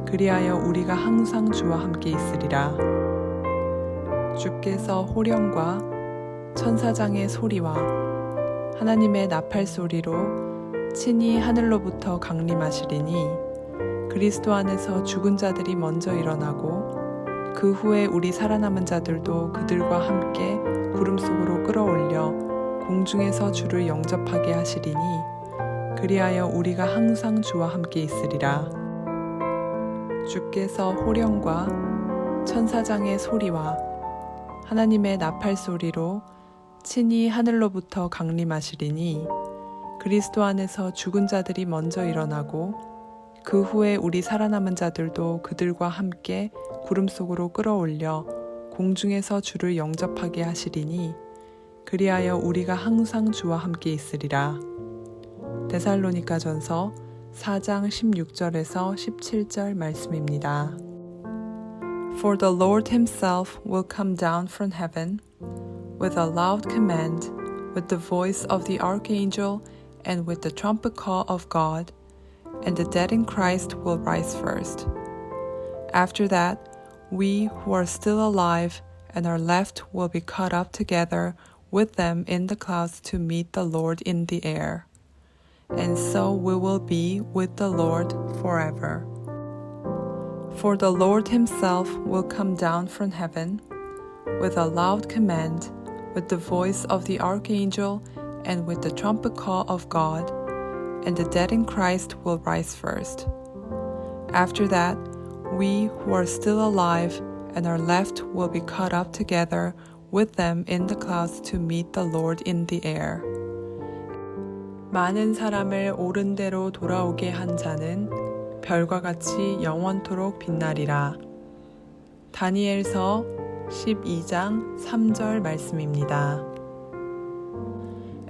Speaker 1: 그리하여 우리가 항상 주와 함께 있으리라. 주께서 호령과 천사장의 소리와 하나님의 나팔 소리로 친히 하늘로부터 강림하시리니 그리스도 안에서 죽은 자들이 먼저 일어나고 그 후에 우리 살아남은 자들도 그들과 함께 구름 속으로 끌어올려 공중에서 주를 영접하게 하시리니 그리하여 우리가 항상 주와 함께 있으리라. 주께서 호령과 천사장의 소리와 하나님의 나팔 소리로 친히 하늘로부터 강림하시리니 그리스도 안에서 죽은 자들이 먼저 일어나고 그 후에 우리 살아남은 자들도 그들과 함께 구름 속으로 끌어올려 공중에서 주를 영접하게 하시리니 그리하여 우리가 항상 주와 함께 있으리라. 데살로니가전서 4장 16절에서 17절 말씀입니다. For the Lord himself will come down from heaven with a loud command, with the voice of the archangel, and with the trumpet call of God, and the dead in Christ will rise first. After that, we who are still alive and are left will be caught up together with them in the clouds to meet the Lord in the air. And so we will be with the Lord forever. For the Lord himself will come down from heaven with a loud command, with the voice of the archangel, and with the trumpet call of God, and the dead in Christ will rise first. After that, we who are still alive and are left will be caught up together with them in the clouds to meet the Lord in the air. 많은 사람을 옳은 대로 돌아오게 한 자는 별과 같이 영원토록 빛나리라. 다니엘서 12장 3절 말씀입니다.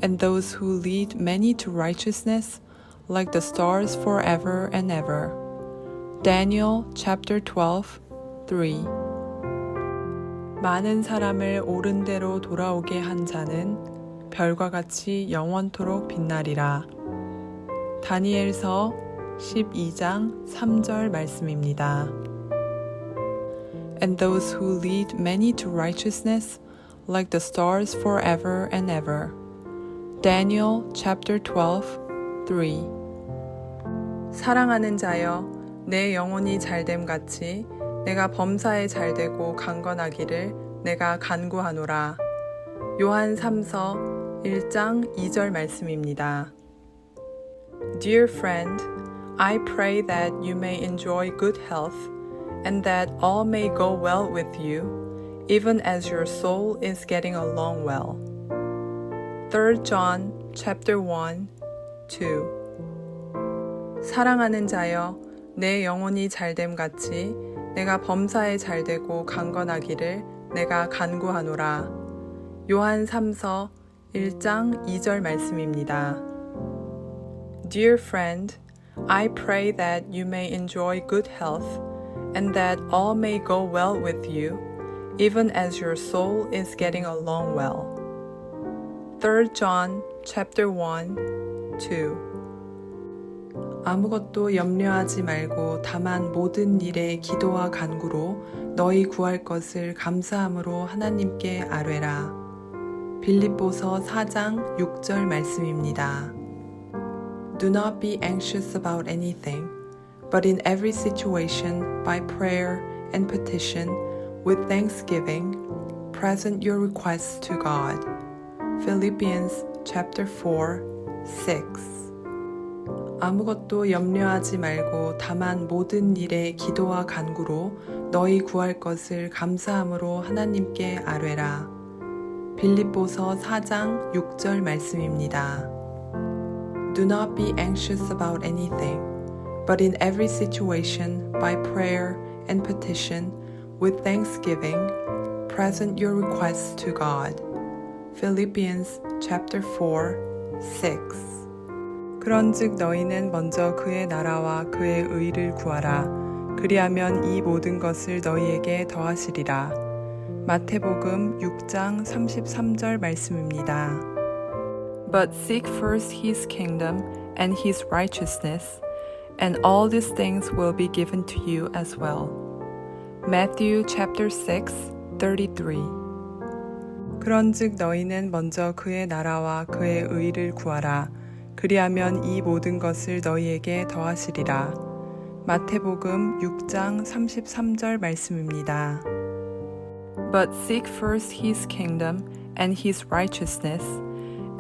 Speaker 1: And those who lead many to righteousness like the stars forever and ever. Daniel chapter 12, 3. 많은 사람을 옳은 대로 돌아오게 한 자는 별과 같이 영원토록 빛나리라. 다니엘서 12장 3절 말씀입니다. And those who lead many to righteousness like the stars forever and ever. Daniel chapter 12, 3. 사랑하는 자여, 내 영혼이 잘됨 같이 내가 범사에 잘되고 강건하기를 내가 간구하노라. 요한 3서 1장 2절 말씀입니다. Dear friend, I pray that you may enjoy good health and that all may go well with you, even as your soul is getting along well. 3 John chapter 1, 2. 사랑하는 자여, 내 영혼이 잘됨 같이 내가 범사에 잘되고 강건하기를 내가 간구하노라. 요한 3서 1장 2절 말씀입니다. Dear friend, I pray that you may enjoy good health and that all may go well with you, even as your soul is getting along well. 3 John chapter 1, 2. 아무것도 염려하지 말고 다만 모든 일에 기도와 간구로 너희 구할 것을 감사함으로 하나님께 아뢰라. 빌립보서 4장 6절 말씀입니다. Do not be anxious about anything, but in every situation, by prayer and petition, with thanksgiving, present your requests to God. Philippians chapter 4, 6. 아무것도 염려하지 말고 다만 모든 일에 기도와 간구로 너희 구할 것을 감사함으로 하나님께 아뢰라. 빌립보서 4장 6절 말씀입니다. Do not be anxious about anything, but in every situation, by prayer and petition, with thanksgiving, present your requests to God. Philippians chapter 4, 6. 그런즉 너희는 먼저 그의 나라와 그의 의를 구하라. 그리하면 이 모든 것을 너희에게 더하시리라. 마태복음 6장 33절 말씀입니다. But seek first his kingdom and his righteousness, and all these things will be given to you as well. Matthew chapter 6, 33. 그런즉 너희는 먼저 그의 나라와 그의 의를 구하라. 그리하면 이 모든 것을 너희에게 더하시리라. 마태복음 6장 33절 말씀입니다. But seek first his kingdom and his righteousness,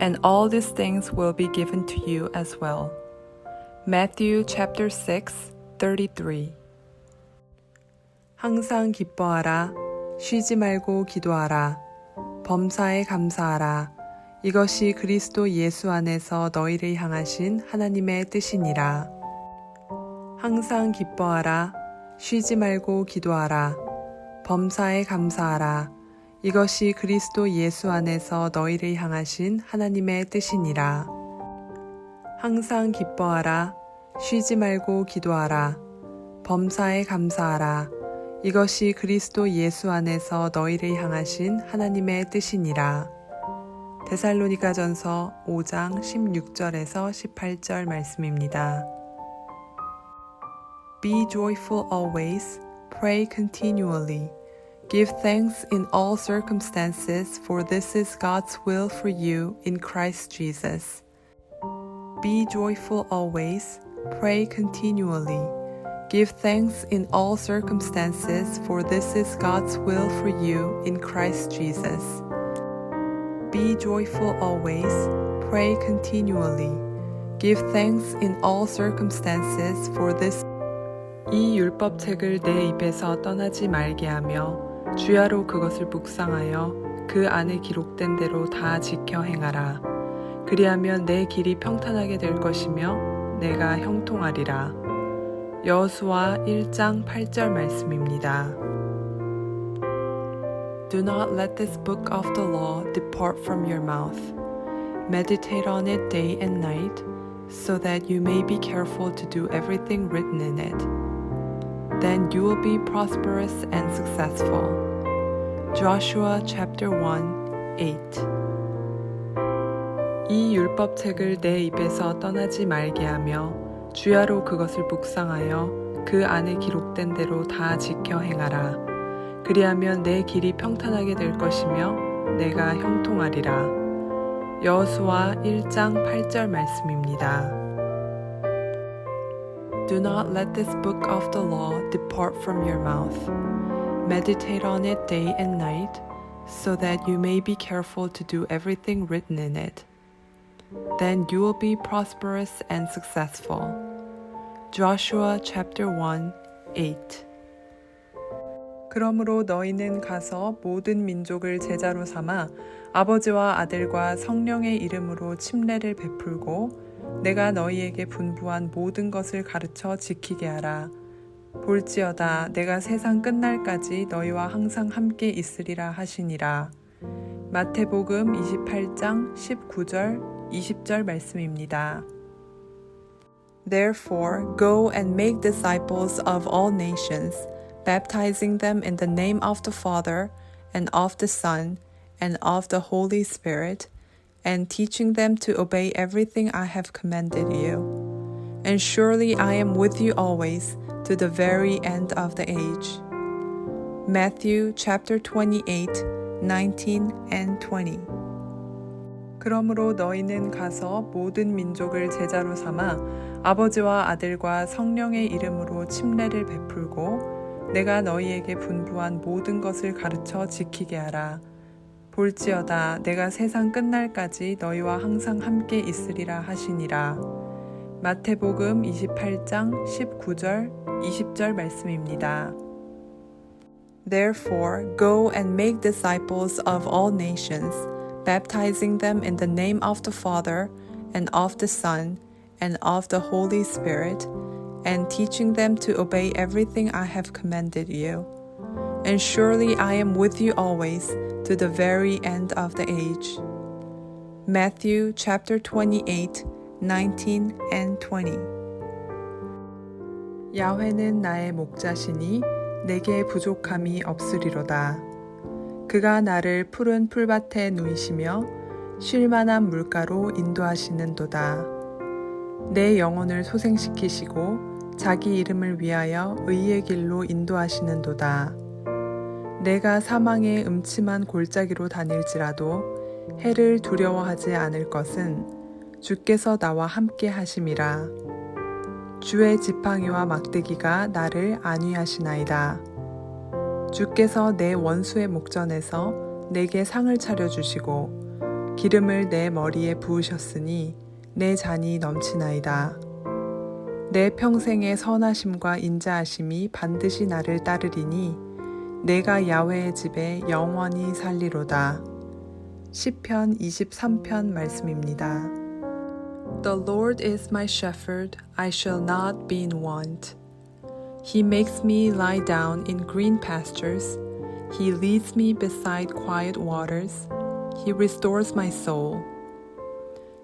Speaker 1: and all these things will be given to you as well. Matthew chapter 6, 33. 항상 기뻐하라. 쉬지 말고 기도하라. 범사에 감사하라. 이것이 그리스도 예수 안에서 너희를 향하신 하나님의 뜻이니라. 항상 기뻐하라. 쉬지 말고 기도하라. 범사에 감사하라. 이것이 그리스도 예수 안에서 너희를 향하신 하나님의 뜻이니라. 항상 기뻐하라. 쉬지 말고 기도하라. 범사에 감사하라. 이것이 그리스도 예수 안에서 너희를 향하신 하나님의 뜻이니라. 데살로니가전서 5장 16절에서 18절 말씀입니다. Be joyful always, pray continually. Give thanks in all circumstances, for this is God's will for you in Christ Jesus. Be joyful always, pray continually. Give thanks in all circumstances, for this is God's will for you in Christ Jesus. Be joyful always, pray continually. Give thanks in all circumstances, for this. 이 율법책을 내 입에서 떠나지 말게 하며 주야로 그것을 묵상하여 그 안에 기록된 대로 다 지켜 행하라. 그리하면 내 길이 평탄하게 될 것이며 내가 형통하리라. 여호수아 1장 8절 말씀입니다. Do not let this book of the law depart from your mouth. Meditate on it day and night, so that you may be careful to do everything written in it. Then you will be prosperous and successful. Joshua chapter 1, 8. 이 율법책을 내 입에서 떠나지 말게 하며 주야로 그것을 묵상하여 그 안에 기록된 대로 다 지켜 행하라. 그리하면 내 길이 평탄하게 될 것이며 내가 형통하리라. 여호수아 1장 8절 말씀입니다. Do not let this book of the law depart from your mouth. Meditate on it day and night, so that you may be careful to do everything written in it. Then you will be prosperous and successful. Joshua chapter 1, 8. 그러므로 너희는 가서 모든 민족을 제자로 삼아 아버지와 아들과 성령의 이름으로 침례를 베풀고 내가 너희에게 분부한 모든 것을 가르쳐 지키게 하라. 볼지어다 내가 세상 끝날까지 너희와 항상 함께 있으리라 하시니라. 마태복음 28장 19절 20절 말씀입니다. Therefore, go and make disciples of all nations, baptizing them in the name of the Father, and of the Son, and of the Holy Spirit, and teaching them to obey everything I have commanded you. And surely I am with you always, to the very end of the age. Matthew chapter 28, 19 and 20. 그러므로 너희는 가서 모든 민족을 제자로 삼아 아버지와 아들과 성령의 이름으로 침례를 베풀고 내가 너희에게 분부한 모든 것을 가르쳐 지키게 하라. 볼지어다 내가 세상 끝날까지 너희와 항상 함께 있으리라 하시니라. 마태복음 28장 19절 20절 말씀입니다. Therefore, go and make disciples of all nations, baptizing them in the name of the Father, and of the Son, and of the Holy Spirit, and teaching them to obey everything I have commanded you. And surely I am with you always, to the very end of the age. Matthew chapter 28, 19 and 20. 야훼는 나의 목자시니 내게 부족함이 없으리로다. 그가 나를 푸른 풀밭에 누이시며 쉴만한 물가로 인도하시는도다. 내 영혼을 소생시키시고 자기 이름을 위하여 의의 길로 인도하시는도다. 내가 사망의 음침한 골짜기로 다닐지라도 해를 두려워하지 않을 것은 주께서 나와 함께 하심이라. 주의 지팡이와 막대기가 나를 안위하시나이다. 주께서 내 원수의 목전에서 내게 상을 차려주시고 기름을 내 머리에 부으셨으니 내 잔이 넘치나이다. 내 평생의 선하심과 인자하심이 반드시 나를 따르리니 내가 야훼의 집에 영원히 살리로다. 시편 23편 말씀입니다. The Lord is my shepherd, I shall not be in want. He makes me lie down in green pastures. He leads me beside quiet waters. He restores my soul.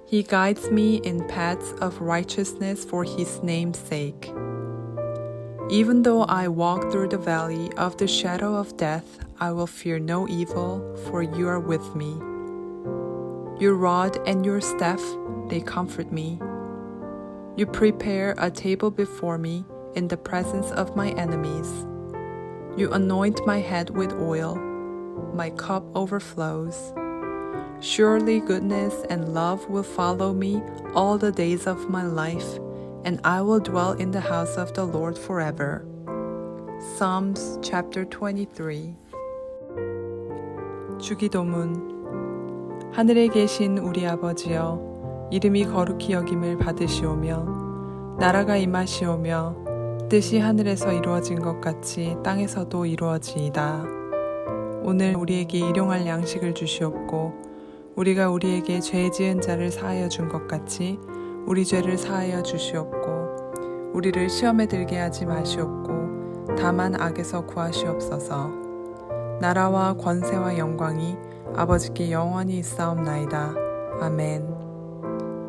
Speaker 1: He guides me in paths of righteousness for his name's sake. Even though I walk through the valley of the shadow of death, I will fear no evil, for you are with me. Your rod and your staff, they comfort me. You prepare a table before me in the presence of my enemies. You anoint my head with oil. My cup overflows. Surely goodness and love will follow me all the days of my life, and I will dwell in the house of the Lord forever. Psalms chapter 23. 주기도문. 하늘에 계신 우리 아버지여, 이름이 거룩히 여김을 받으시오며 나라가 임하시오며 뜻이 하늘에서 이루어진 것 같이 땅에서도 이루어지이다. 오늘 우리에게 일용할 양식을 주시옵고 우리가 우리에게 죄 지은 자를 사하여 준 것 같이 우리 죄를 사하여 주시옵고 우리를 시험에 들게 하지 마시옵고 다만 악에서 구하시옵소서. 나라와 권세와 영광이 아버지께 영원히 있사옵나이다. 아멘.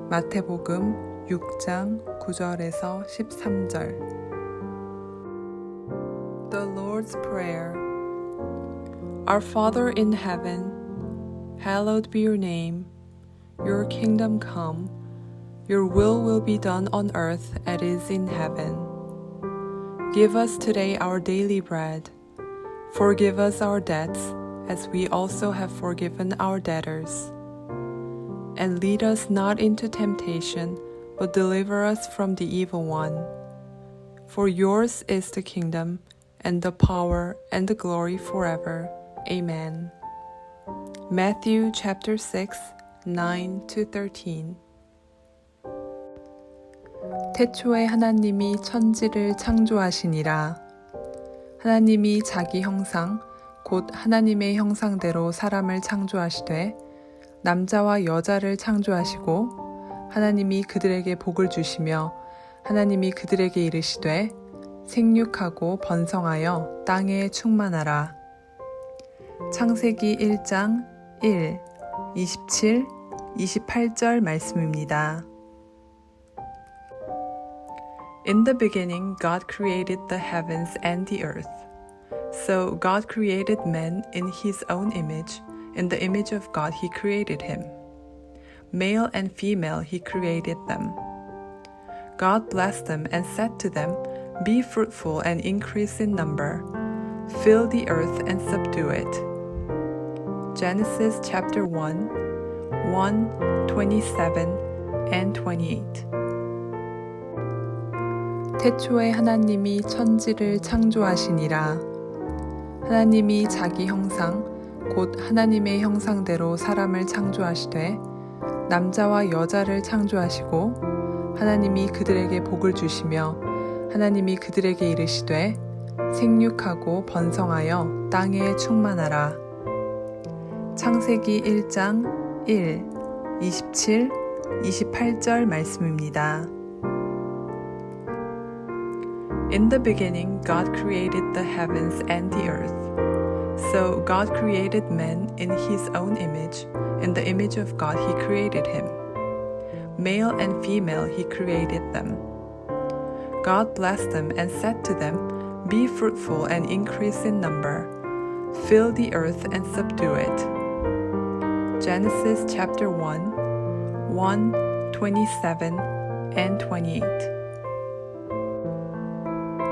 Speaker 1: 마태복음 6장 9절에서 13절. The Lord's Prayer. Our Father in heaven, hallowed be your name. Your kingdom come. Your will be done on earth as it is in heaven. Give us today our daily bread. Forgive us our debts, as we also have forgiven our debtors. And lead us not into temptation, but deliver us from the evil one. For yours is the kingdom, and the power, and the glory forever. Amen. Matthew chapter 6, 9-13. 태초에 하나님이 천지를 창조하시니라. 하나님이 자기 형상, 곧 하나님의 형상대로 사람을 창조하시되 남자와 여자를 창조하시고 하나님이 그들에게 복을 주시며 하나님이 그들에게 이르시되 생육하고 번성하여 땅에 충만하라. 창세기 1장 1, 27, 28절 말씀입니다. In the beginning, God created the heavens and the earth. So God created man in his own image. In the image of God he created him. Male and female he created them. God blessed them and said to them, Be fruitful and increase in number. Fill the earth and subdue it. Genesis chapter 1, 1, 27, and 28. 태초에 하나님이 천지를 창조하시니라. 하나님이 자기 형상, 곧 하나님의 형상대로 사람을 창조하시되 남자와 여자를 창조하시고 하나님이 그들에게 복을 주시며 하나님이 그들에게 이르시되 생육하고 번성하여 땅에 충만하라. 창세기 1장 1, 27, 28절 말씀입니다. In the beginning, God created the heavens and the earth. So God created man in his own image. In the image of God he created him. Male and female he created them. God blessed them and said to them, Be fruitful and increase in number. Fill the earth and subdue it. Genesis chapter 1, 1, 27, and 28.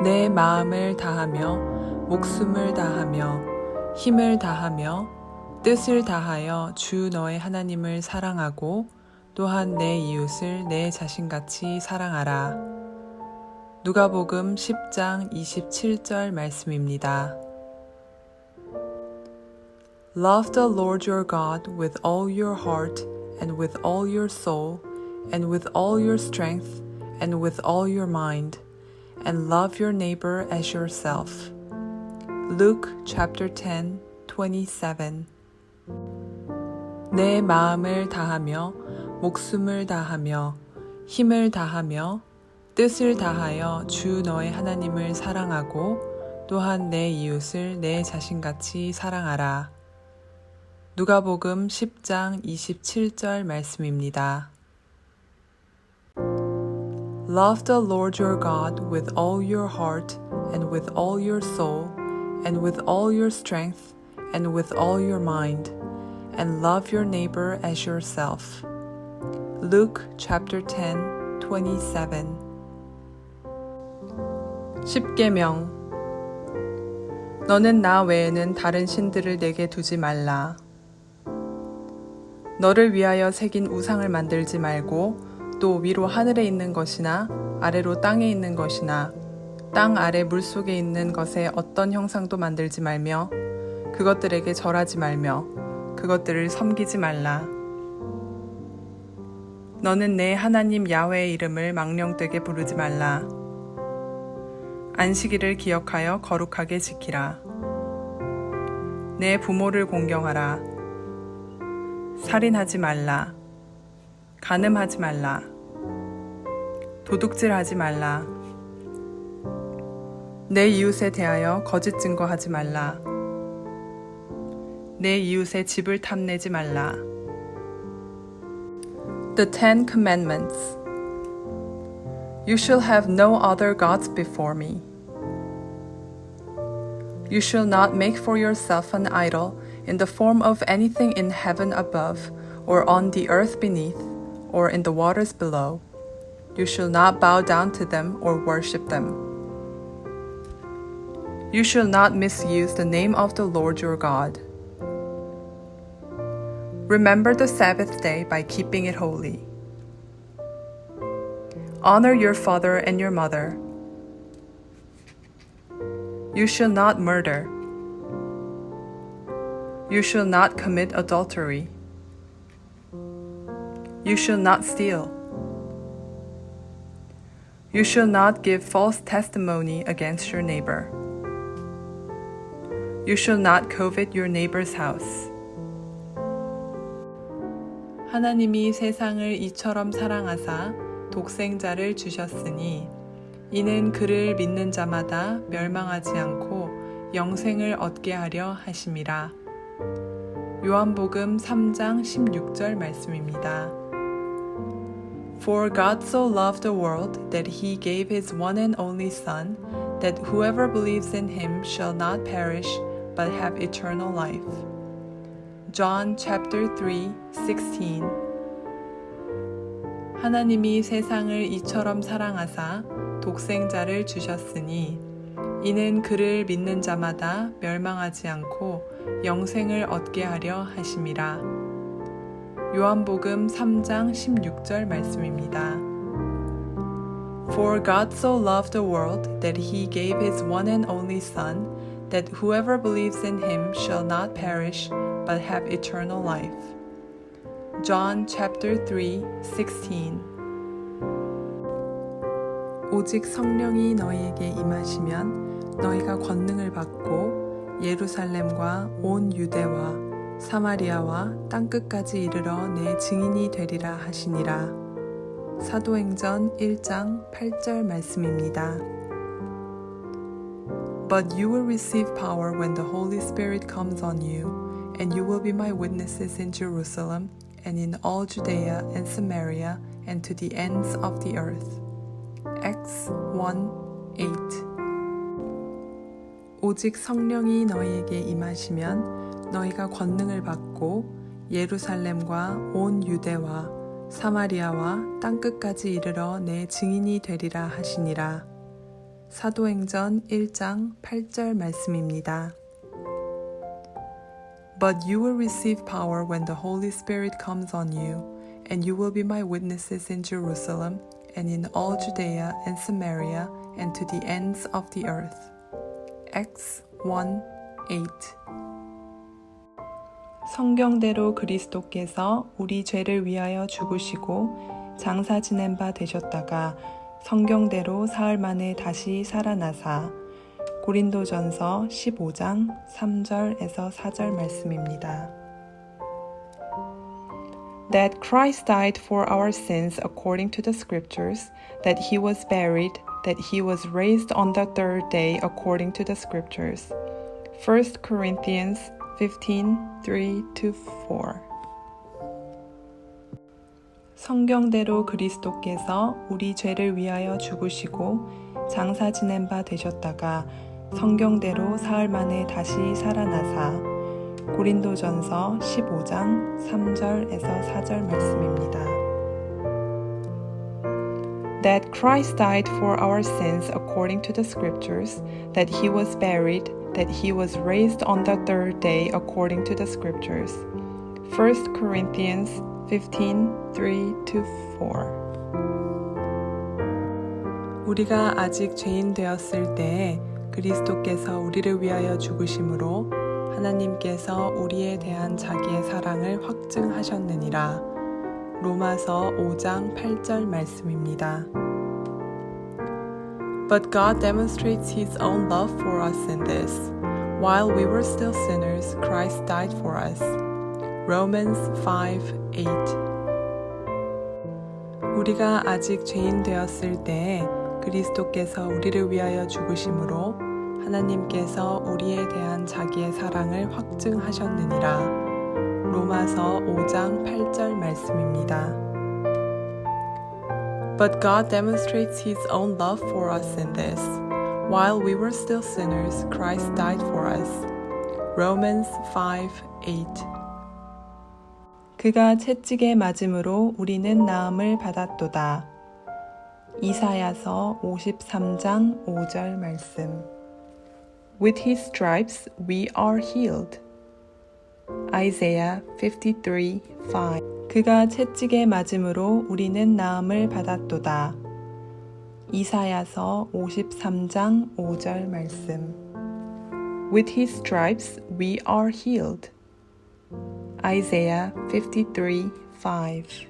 Speaker 1: 내 마음을 다하며 목숨을 다하며 힘을 다하며 뜻을 다하여 주 너의 하나님을 사랑하고 또한 내 이웃을 내 자신같이 사랑하라. 누가복음 10장 27절 말씀입니다. Love the Lord your God with all your heart and with all your soul and with all your strength and with all your mind. And love your neighbor as yourself. Luke chapter 10, 27. 내 마음을 다하며 목숨을 다하며 힘을 다하며 뜻을 다하여 주 너의 하나님을 사랑하고 또한 내 이웃을 내 자신같이 사랑하라. 누가복음 10장 27절 말씀입니다. Love the Lord your God with all your heart and with all your soul and with all your strength and with all your mind, and love your neighbor as yourself. Luke chapter 10, 27. 십계명. 너는 나 외에는 다른 신들을 내게 두지 말라. 너를 위하여 새긴 우상을 만들지 말고 또 위로 하늘에 있는 것이나 아래로 땅에 있는 것이나 땅 아래 물속에 있는 것에 어떤 형상도 만들지 말며 그것들에게 절하지 말며 그것들을 섬기지 말라. 너는 내 하나님 야훼의 이름을 망령되게 부르지 말라. 안식일을 기억하여 거룩하게 지키라. 내 부모를 공경하라. 살인하지 말라. 간음하지 말라. 도둑질하지 말라. 내 이웃에 대하여 거짓 증거하지 말라. 내 이웃의 집을 탐내지 말라. The Ten Commandments. You shall have no other gods before me. You shall not make for yourself an idol in the form of anything in heaven above, or on the earth beneath, or in the waters below. You shall not bow down to them or worship them. You shall not misuse the name of the Lord your God. Remember the Sabbath day by keeping it holy. Honor your father and your mother. You shall not murder. You shall not commit adultery. You shall not steal. You shall not give false testimony against your neighbor. You shall not covet your neighbor's house. 하나님이 세상을 이처럼 사랑하사 독생자를 주셨으니 이는 그를 믿는 자마다 멸망하지 않고 영생을 얻게 하려 하심이라. 요한복음 3장 16절 말씀입니다. For God so loved the world that he gave his one and only Son, that whoever believes in him shall not perish but have eternal life. John chapter 3:16. 하나님이 세상을 이처럼 사랑하사 독생자를 주셨으니 이는 그를 믿는 자마다 멸망하지 않고 영생을 얻게 하려 하심이라. 요한복음 3장 16절 말씀입니다. For God so loved the world that he gave his one and only Son, that whoever believes in him shall not perish but have eternal life. John chapter 3:16. 오직 성령이 너희에게 임하시면 너희가 권능을 받고 예루살렘과 온 유대와 사마리아와 땅끝까지 이르러 내 증인이 되리라 하시니라. 사도행전 1장 8절 말씀입니다. But you will receive power when the Holy Spirit comes on you, and you will be my witnesses in Jerusalem and in all Judea and Samaria and to the ends of the earth. Acts 1:8. 오직 성령이 너희에게 임하시면 너희가 권능을 받고 예루살렘과 온 유대와 사마리아와 땅끝까지 이르러 내 증인이 되리라 하시니라. 사도행전 1장 8절 말씀입니다. But you will receive power when the Holy Spirit comes on you, and you will be my witnesses in Jerusalem and in all Judea and Samaria and to the ends of the earth. Acts 1:8. 성경대로 그리스도께서 우리 죄를 위하여 죽으시고 장사 지낸 바 되셨다가 성경대로 사흘 만에 다시 살아나사. 고린도전서 15장 3절에서 4절 말씀입니다. That Christ died for our sins according to the scriptures, that he was buried, that he was raised on the third day according to the scriptures. 1 Corinthians 15:3-4. 성경대로 그리스도께서 우리 죄를 위하여 죽으시고 장사 지낸 바 되셨다가 성경대로 사흘 만에 다시 살아나사. 고린도전서 15장 3절에서 4절 말씀입니다. That Christ died for our sins according to the scriptures, that he was buried, that he was raised on the third day according to the scriptures. 1 Corinthians 15:3-4. 우리가 아직 죄인 되었을 때에 그리스도께서 우리를 위하여 죽으심으로 하나님께서 우리에 대한 자기의 사랑을 확증하셨느니라. 로마서 5장 8절 말씀입니다. But God demonstrates His own love for us in this. While we were still sinners, Christ died for us. Romans 5:8. 우리가 아직 죄인 되었을 때에 그리스도께서 우리를 위하여 죽으심으로 하나님께서 우리에 대한 자기의 사랑을 확증하셨느니라. 로마서 5장 8절 말씀입니다. But God demonstrates His own love for us in this. While we were still sinners, Christ died for us. Romans 5:8. 그가 채찍에 맞음으로 우리는 나음을 받았도다. 이사야서 53장 5절 말씀. With his stripes we are healed. Isaiah 53:5. 그가 채찍에 맞음으로 우리는 나음을 받았도다. 이사야서 53장 5절 말씀. With his stripes we are healed. Isaiah 53:5